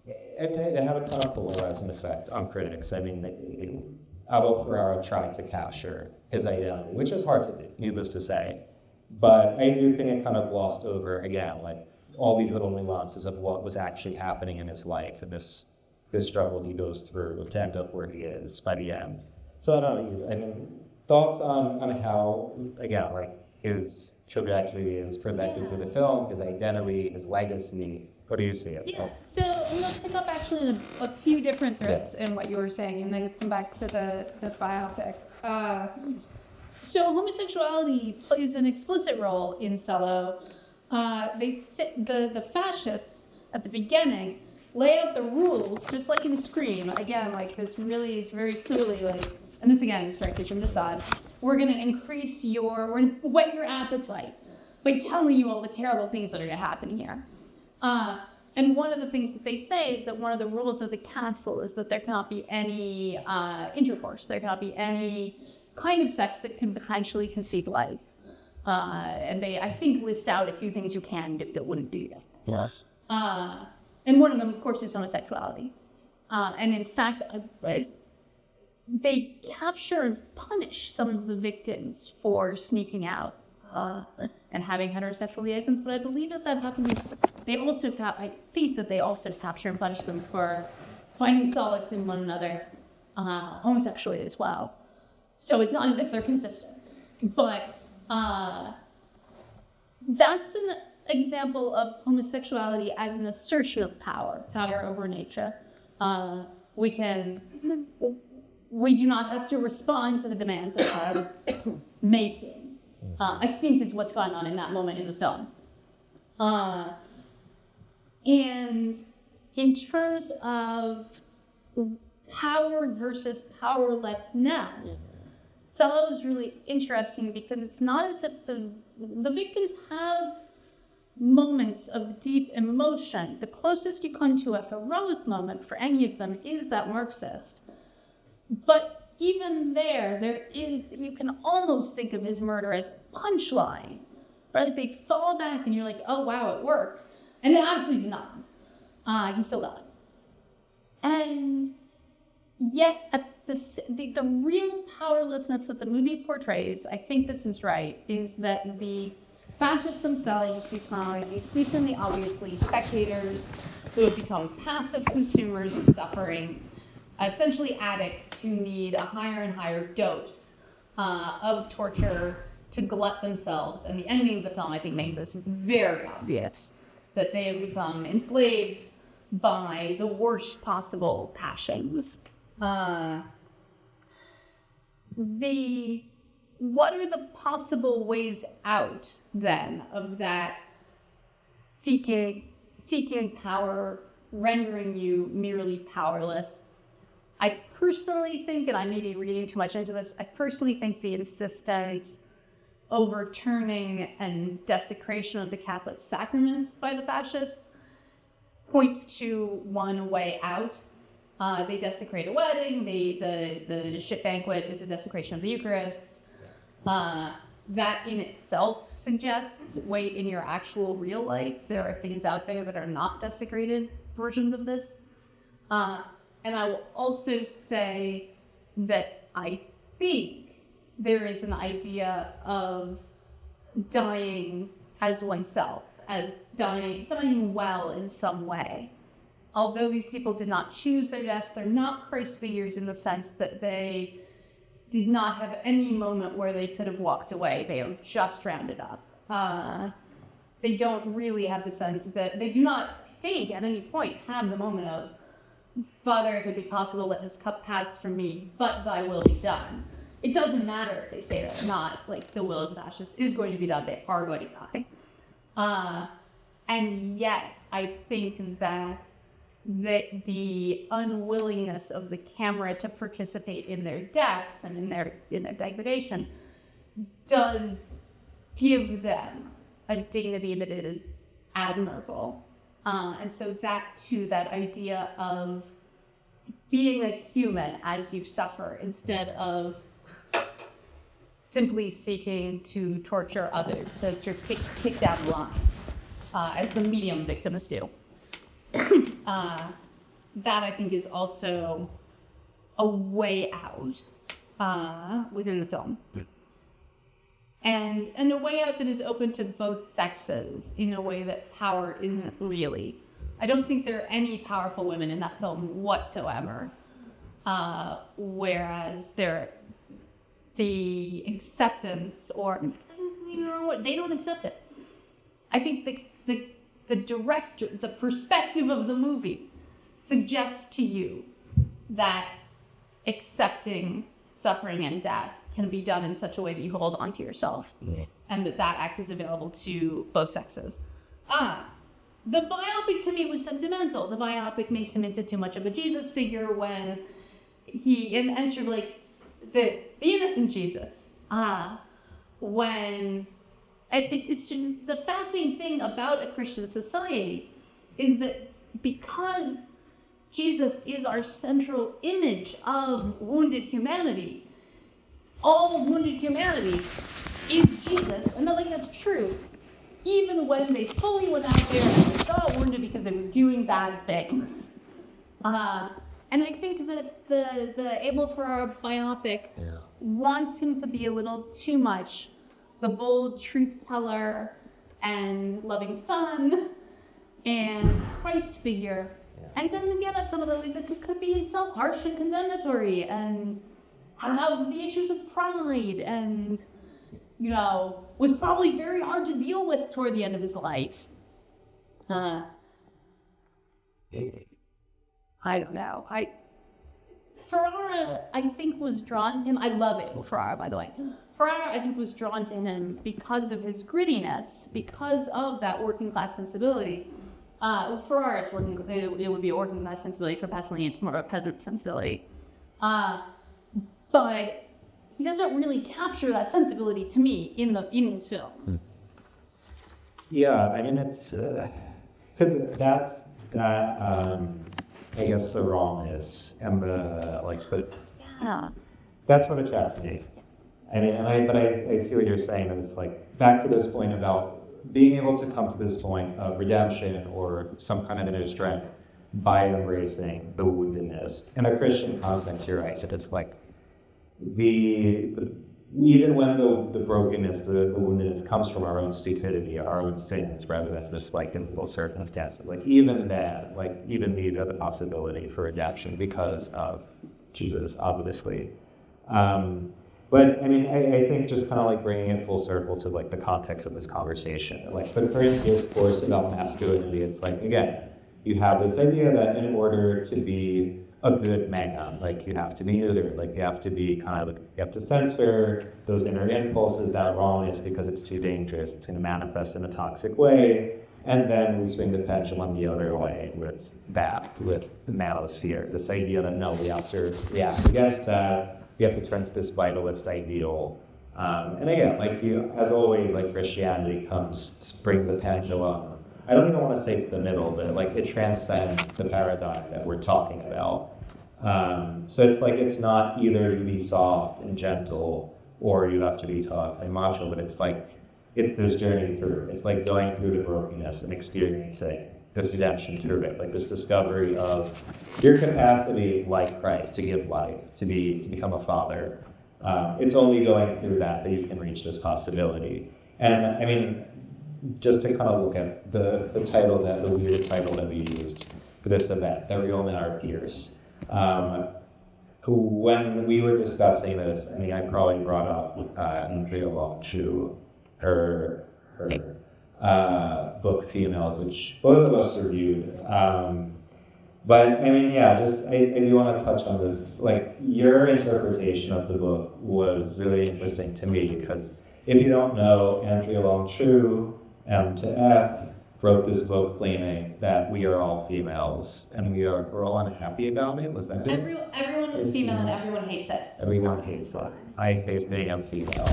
it had a kind of polarizing effect on critics. I mean, Abel Ferrara tried to capture his identity, which is hard to do, needless to say. But I do think it kind of glossed over, again, like all these little nuances of what was actually happening in his life and this struggle he goes through to end up where he is by the end. So I don't know, I mean, thoughts on how, again, like his trajectory is presented through the film, his identity, his legacy. What do you see it? Yeah, so I'm going to pick up actually a few different threads in what you were saying and then come back to the biopic. So homosexuality plays an explicit role in Cello. The fascists at the beginning lay out the rules, just like in Scream. Again, like this really is very clearly like, and this again is directed from Assad. We're going to increase we're going to whet your appetite by telling you all the terrible things that are going to happen here. And one of the things that they say is that one of the rules of the castle is that there cannot be any intercourse. There cannot be any kind of sex that can potentially conceive life. And they, I think, list out a few things you can do that wouldn't do that. Yes. And one of them, of course, is homosexuality. And in fact, they capture and punish some of the victims for sneaking out and having heterosexual liaisons. But I believe that happens. They also, I think that they also capture and punish them for finding solace in one another homosexually as well. So it's not as if they're consistent. But that's an example of homosexuality as an assertion of power over nature. We do not have to respond to the demands of power making. I think is what's going on in that moment in the film. And in terms of power versus powerlessness. Sellout is really interesting because it's not as if the victims have moments of deep emotion. The closest you come to a heroic moment for any of them is that Marxist. But even there is, you can almost think of his murder as punchline, right? They fall back and you're like, oh wow, it worked. And it absolutely did not. He still does. And yet, at the real powerlessness that the movie portrays, I think this is right, is that the fascists themselves become increasingly obviously spectators who have become passive consumers of suffering, essentially addicts who need a higher and higher dose of torture to glut themselves. And the ending of the film, I think, makes this very obvious, that they have become enslaved by the worst possible passions. What are the possible ways out, then, of that seeking power, rendering you merely powerless? I personally think, and I may be reading too much into this, I personally think the insistent overturning and desecration of the Catholic sacraments by the fascists points to one way out. They desecrate a wedding, the ship banquet is a desecration of the Eucharist. That in itself suggests, wait, in your actual real life, there are things out there that are not desecrated versions of this. And I will also say that I think there is an idea of dying as oneself, as dying well in some way. Although these people did not choose their deaths, they're not Christ figures in the sense that they did not have any moment where they could have walked away. They are just rounded up. They don't really have the sense that they do not think at any point have the moment of, Father, if it be possible, let this cup pass from me, but thy will be done. It doesn't matter if they say it or not, like the will of the fascists is going to be done, they are going to die. And yet, I think that the unwillingness of the camera to participate in their deaths and in their degradation does give them a dignity that is admirable. And so that too, that idea of being a human as you suffer instead of simply seeking to torture others, that you're kicked down the line, as the medium victims do. That I think is also a way out within the film. And a way out that is open to both sexes in a way that power isn't really. I don't think there are any powerful women in that film whatsoever. Whereas the acceptance, or they don't accept it. I think the director, the perspective of the movie suggests to you that accepting suffering and death can be done in such a way that you hold on to yourself, and that act is available to both sexes. The biopic to me was sentimental. The biopic makes him into too much of a Jesus figure when and sort of like the innocent Jesus. When it's the fascinating thing about a Christian society is that because Jesus is our central image of wounded humanity, all wounded humanity is Jesus, and that's true, even when they fully went out there and they got wounded because they were doing bad things. And I think that the Abel Ferrara biopic wants him to be a little too much the bold truth teller and loving son and Christ figure, and doesn't get at some of the ways that could be himself harsh and condemnatory and have the issues of pride and, was probably very hard to deal with toward the end of his life. I don't know. Ferrara, I think, was drawn to him. I love Abel Ferrara, by the way. Ferrara, I think, was drawn to him because of his grittiness, because of that working class sensibility. For ours, it would be organized sensibility. For Pasolini, it's more of a peasant sensibility. But he doesn't really capture that sensibility to me in his film. Yeah, I mean it's because that's that I guess the wrongness and the but Yeah. that's what attracts me. I mean, I see what you're saying, and it's like back to this point about being able to come to this point of redemption or some kind of inner strength by embracing the woundedness. In a Christian context, you're right, that it's like even when the brokenness, the woundedness comes from our own stupidity, our own sins, rather than just like difficult circumstances, like even that, like even these are the possibility for redemption because of Jesus, obviously. But I mean, I think just kind of like bringing it full circle to like the context of this conversation, like the current discourse about masculinity, it's like, again, you have this idea that in order to be a good man, like you have to be neuter, like you have to be you have to censor those inner impulses, that wrongness, because it's too dangerous, it's going to manifest in a toxic way. And then we swing the pendulum the other way with the Manosphere, this idea that no, we have to react against that. We have to turn to this vitalist ideal. And again, like as always, like Christianity comes, bring the pendulum. I don't even want to say to the middle, but like it transcends the paradigm that we're talking about. So it's like it's not either you be soft and gentle or you have to be tough and macho, but it's like it's this journey through. It's like going through the brokenness and experiencing this redemption through it, like this discovery of your capacity, like Christ, to give life, to become a father. It's only going through that you can reach this possibility. And I mean, just to kind of look at the weird title that we used for this event, that Real Men Are Peers. When we were discussing this, I mean, I probably brought up Andrea Long-Chu, her book Females, which both of us reviewed. But I mean, yeah, I do want to touch on this. Like, your interpretation of the book was really interesting to me because if you don't know, Andrea Long-Chu, M to F, wrote this book claiming that we are all females and we're all unhappy about it. Was that it? Everyone is female and everyone hates it. Everyone hates it. I hate being a female.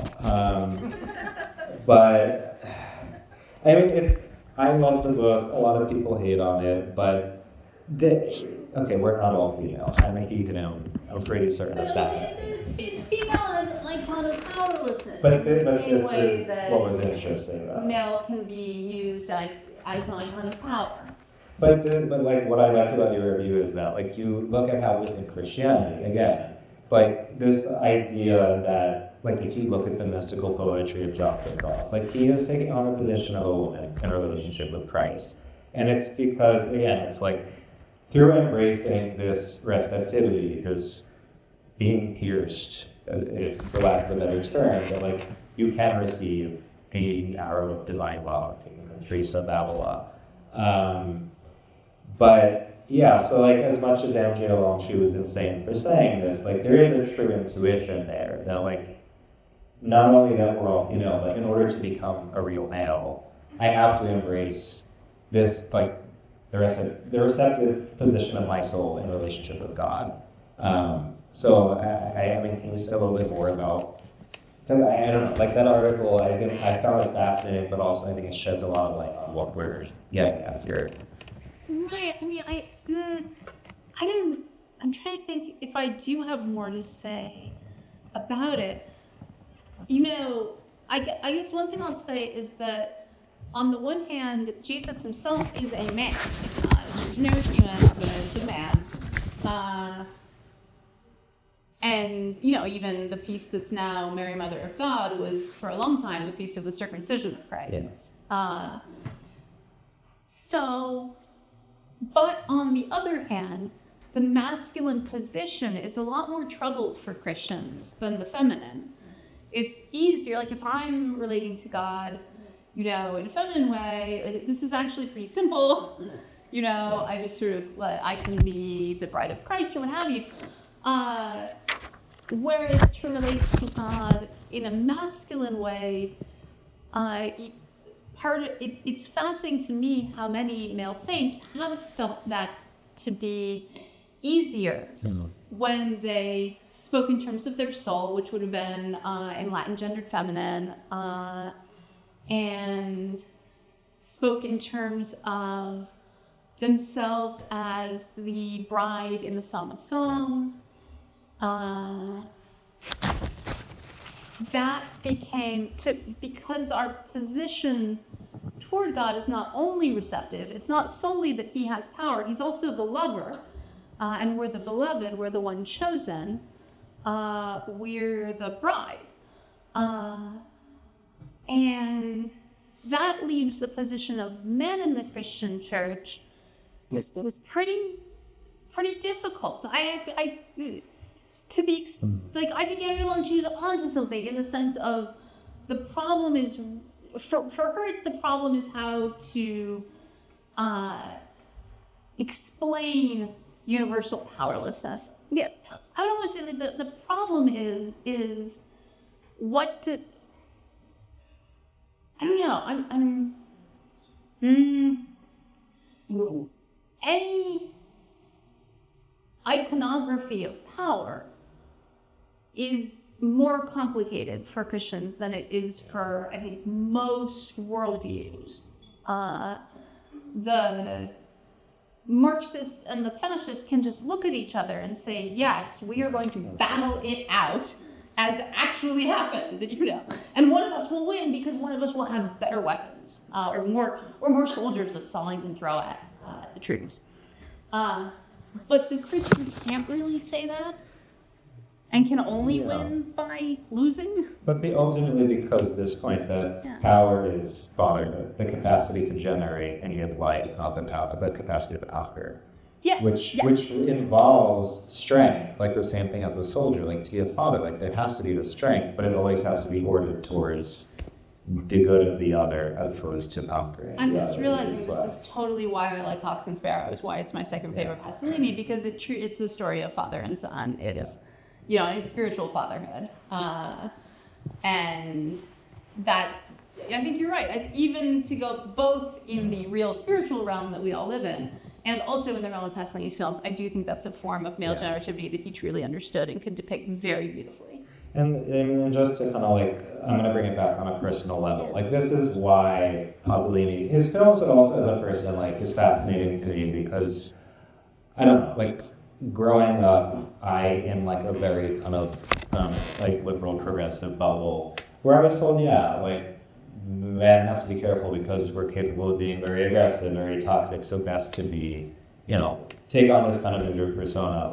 But I mean, I love the book. A lot of people hate on it, but okay, we're not all females. I'm pretty certain of that. It's female and like kind of powerlessness. But same way that what was interesting about it. Male can be used as an icon of power. But like what I liked about your review is that like you look at how within Christianity, again, it's like this idea that like if you look at the mystical poetry of John the Cross, like he is taking on a position of a woman in a relationship with Christ. And it's because, again, it's like through embracing this receptivity, because being pierced, for lack of a better term, that like you can receive an arrow of divine love, Teresa of Avila. But yeah, so like as much as Andrea Long-Chu was insane for saying this, like there is a true intuition there that like not only that we're all, like in order to become a real male, I have to embrace this like the receptive position of my soul in relationship with God. So I mean, can you say a little bit more about? Because I don't know, like that article, I found it fascinating, but also I think it sheds a lot of light on what we're getting at here. Right. I mean, I'm trying to think if I do have more to say about it. I guess one thing I'll say is that on the one hand, Jesus himself is a man. He's no human, but is a man. And, even the feast that's now Mary, Mother of God, was for a long time the feast of the circumcision of Christ. Yes. But on the other hand, the masculine position is a lot more troubled for Christians than the feminine. It's easier, like if I'm relating to God, in a feminine way, this is actually pretty simple. I just sort of, I can be the bride of Christ or what have you. Whereas to relate to God in a masculine way, it's fascinating to me how many male saints have felt that to be easier when they spoke in terms of their soul, which would have been in Latin gendered feminine, and spoke in terms of themselves as the bride in the Song of Songs. That became, because our position toward God is not only receptive, it's not solely that he has power, he's also the lover, and we're the beloved, we're the one chosen, we're the bride. And that leaves the position of men in the Christian church with pretty difficult. I think everyone chews onto something in the sense of the problem is, for her, it's the problem is how to explain universal powerlessness. Yeah, I don't want to say that the problem is what the, I don't know, any iconography of power is more complicated for Christians than it is for, I think, most worldviews. The Marxist and the feminist can just look at each other and say, yes, we are going to battle it out as actually happened, and one of us will win because one of us will have better weapons, or more soldiers that Stalin can throw at the troops. But the Christians can't really say that, and can only win by losing. But ultimately, because of this point that power is fatherhood, the capacity to generate and give life, not the capacity to conquer. Yes. Which involves strength, like the same thing as the soldier, like to be a father, like there has to be the strength, but it always has to be ordered towards the good of the other as opposed to conquering. I'm just realizing this is totally why I like Hawks and Sparrows, why it's my second favorite Pasolini, because it's a story of father and son. It's it's spiritual fatherhood, and that I think you're right. Even to go both in the real spiritual realm that we all live in, and also in the realm of Pasolini's films, I do think that's a form of male generativity that he truly understood and could depict very beautifully. And I mean, just to kind of I'm going to bring it back on a personal level. This is why Pasolini, his films, but also as a person, is fascinating to me because, I don't know, growing up, I am a very kind of liberal progressive bubble where I was told, men have to be careful because we're capable of being very aggressive, very toxic, so best to be, take on this kind of gender persona,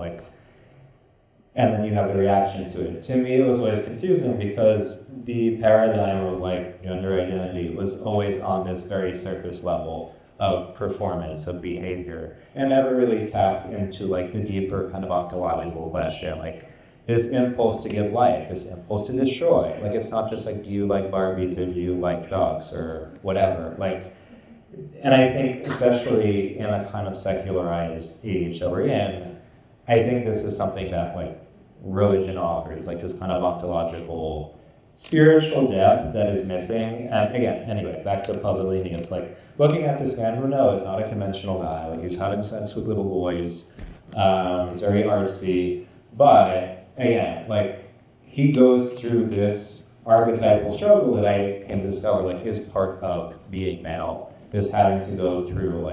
and then you have the reaction to it. To me, it was always confusing because the paradigm of gender identity was always on this very surface level of performance, of behavior, and never really tapped into the deeper kind of ontological question, this impulse to give life, this impulse to destroy. It's not just do you like Barbie, do you like dogs or whatever. And I think especially in a kind of secularized age that we're in, I think this is something that religion offers, this kind of ontological spiritual depth that is missing. And again, anyway, back to Pasolini, it's looking at this man who is not a conventional guy, he's having sex with little boys, he's very artsy, but again, he goes through this archetypal struggle that I can discover, is part of being male, this having to go through,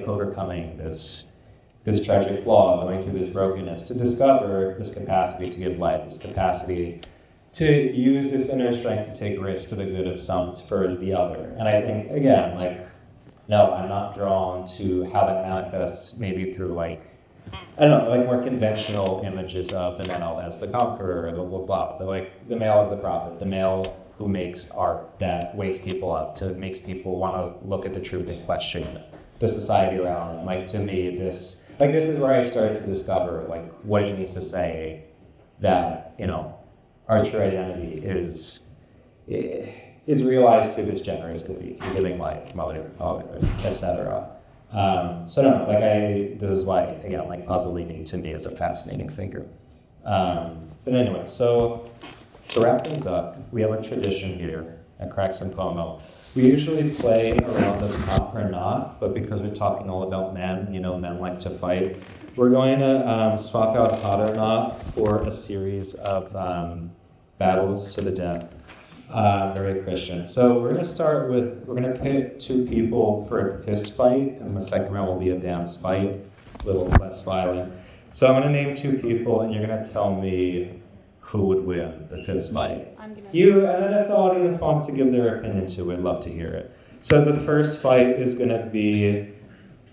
overcoming this tragic flaw, going through this brokenness, to discover this capacity to give life, this capacity to use this inner strength to take risks for the good of some, for the other. And I think, again, no, I'm not drawn to how that manifests maybe through, I don't know, more conventional images of the male as the conqueror, the blah, blah. The male as the prophet, the male who makes art that wakes people up, makes people want to look at the truth and question the society around them. To me, this is where I started to discover, what it means to say that, our true identity is realized through this generous could be giving life, mother, etc. So no, this is why, again, Pasolini to me is a fascinating figure. But anyway, so to wrap things up, we have a tradition here at Cracks and Pomo. We usually play around the top or not, but because we're talking all about men, men like to fight, we're going to swap out hot or not for a series of battles to the death. Very Christian. So we're going to pick two people for a fist fight, and the second round will be a dance fight, a little less violent. So I'm going to name two people, and you're going to tell me who would win the fist fight. And then if the audience wants to give their opinion too, we'd love to hear it. So the first fight is going to be,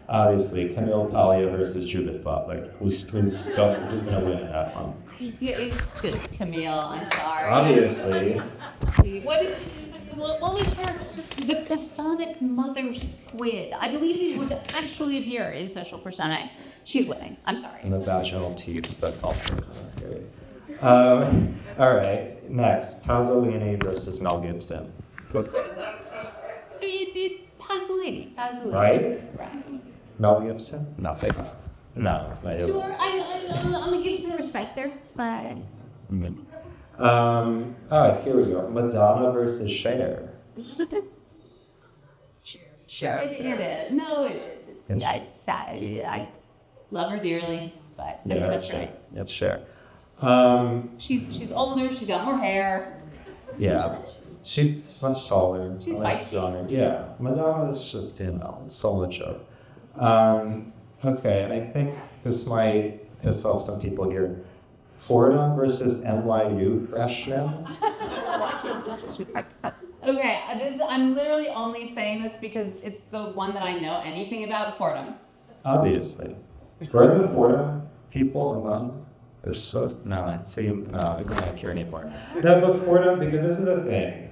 obviously, Camille Paglia versus Judith Butler. Who's going to win that one? It's just Camille, I'm sorry. Obviously. What was her? The chthonic mother squid. I believe it was actually appear in Social Persona. She's winning. I'm sorry. And the vaginal teeth, that's also great. All right, next, Pasolini versus Mel Gibson. It's Pasolini. Right? Mel Gibson? Nothing. No. Sure, I'm a Gibson respecter, but... All right, here we go. Madonna versus Cher. Sure. It is. No, it is. It's sad. I love her dearly, but I think that's right. It's Cher. She's older. She's got more hair. Yeah. She's much taller. She's feisty. Yeah. Madonna is just, so much of. Okay, and I think this might piss off some people here. Fordham versus NYU freshman. Okay, I'm literally only saying this because it's the one that I know anything about, Fordham. Obviously. Where are the Fordham people alone? They're so, I can't hear anymore. No, but Fordham, because this is the thing.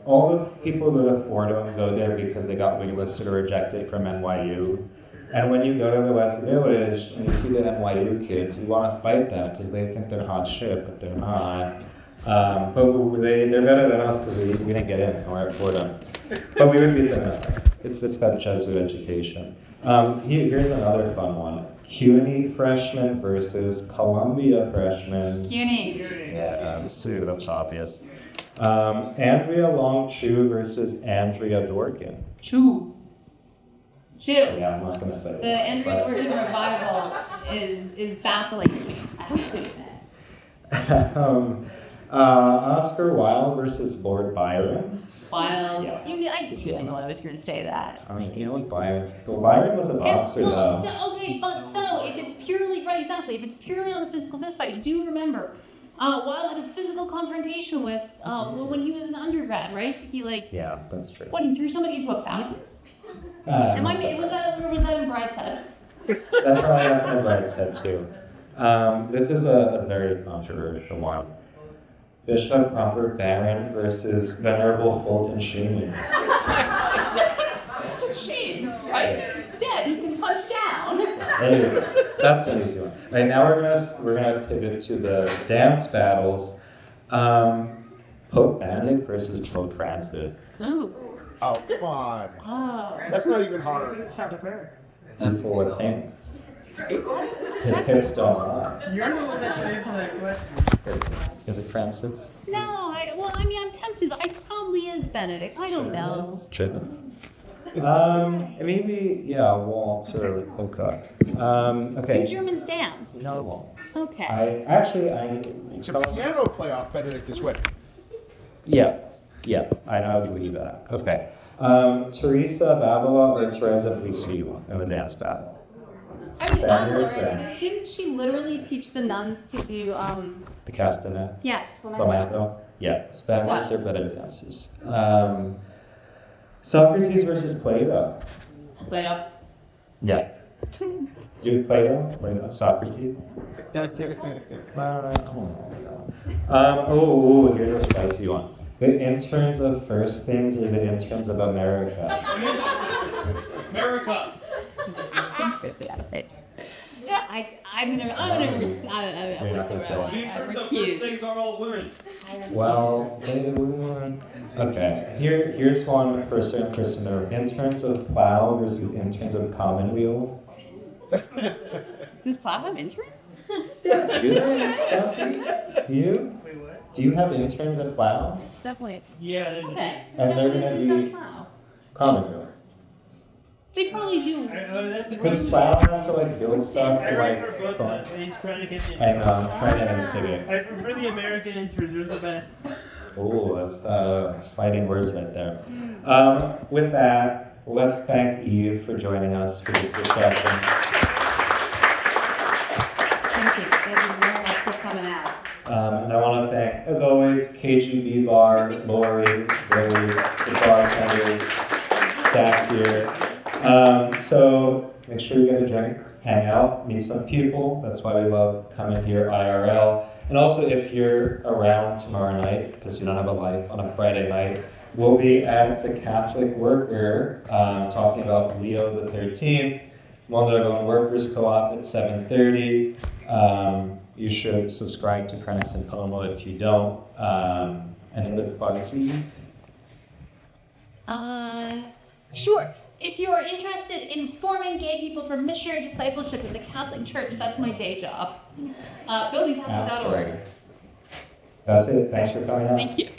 All the people who go to Fordham go there because they got waitlisted or rejected from NYU. And when you go to the West Village and you see the NYU kids, you want to fight them because they think they're hot shit, but they're not. But they're better than us because we didn't get in. We're at Fordham. But we would beat them up. It's that Jesuit education. Here's another fun one. CUNY freshman versus Columbia freshman. CUNY. Yeah, that's obvious. Andrea Long-Chu versus Andrea Dorkin. Chu. Yeah, I'm not going to say that. The Andrea Dorkin revival is baffling to me. I have to admit. Oscar Wilde versus Lord Byron. Wilde. Yeah. I just really know I was going to say that. I mean, Byron. Well, Byron was a boxer, though. If it's purely right, exactly. If it's purely on the physical fist fight, do remember, Wilde had a physical confrontation with when he was an undergrad, right? Yeah, that's true. What? He threw somebody into a fountain? Was that in Brideshead? That probably happened in Brideshead too. This is a very controversial one. Bishop Robert Barron versus Venerable Fulton Sheen. Sheen, right? He's dead. He can punch down. Anyway, that's an easy one. Right now we're gonna pivot to the dance battles. Pope Benedict versus Pope Francis. Oh, come on. Oh. That's not even hard. He's full of tanks. His hips don't lie. You're the one that's answering that question. Is it Francis? No, I'm tempted, but it probably is Benedict. I don't know. Maybe, Walter Lecoq. Okay. Do Germans dance? No. Okay. It's a piano playoff, Benedict is winning. Yes. Yeah, I believe that. Okay. Teresa of Avila or Teresa of Lisieux in the dance battle? Didn't she literally teach the nuns to do the castanets? Yes, flamenco. Yeah, Spaniards are better dancers. Socrates versus Plato. Plato. Yeah. Do Plato? Socrates? Here's a spicy one. The interns of First Things or the interns of America? America. I'm gonna refuse. Things are all women. Well, okay. Here's one for a certain person. Interns of Plow versus interns of Commonweal. Does Plow have interns? Do they? Do you? Do you have interns at Plow? It's definitely. Yeah, there's Okay. And they're gonna be common room. They probably do. that's a Because good Plow has to like build stuff I for write like for both phone Age Credit and Credit and Civic. I prefer the American interns, they're the best. Ooh, that's fighting words right there. With that, let's thank Eve for joining us for this discussion. Thank you. Thank you very much for coming out. And I want to thank, as always, KGB Bar, Lori, Rose, the bartenders, staff here. So make sure you get a drink, hang out, meet some people. That's why we love coming here IRL. And also, if you're around tomorrow night, because you don't have a life on a Friday night, we'll be at the Catholic Worker talking about Leo the 13th, Mondragon Workers Co-op at 7:30. You should subscribe to Krenix and Pomo if you don't. Any other plugs? Sure. If you are interested in forming gay people for missionary discipleship in the Catholic Church, that's my day job. Buildingcatholic.org. That's it. Thanks for coming out. Thank you.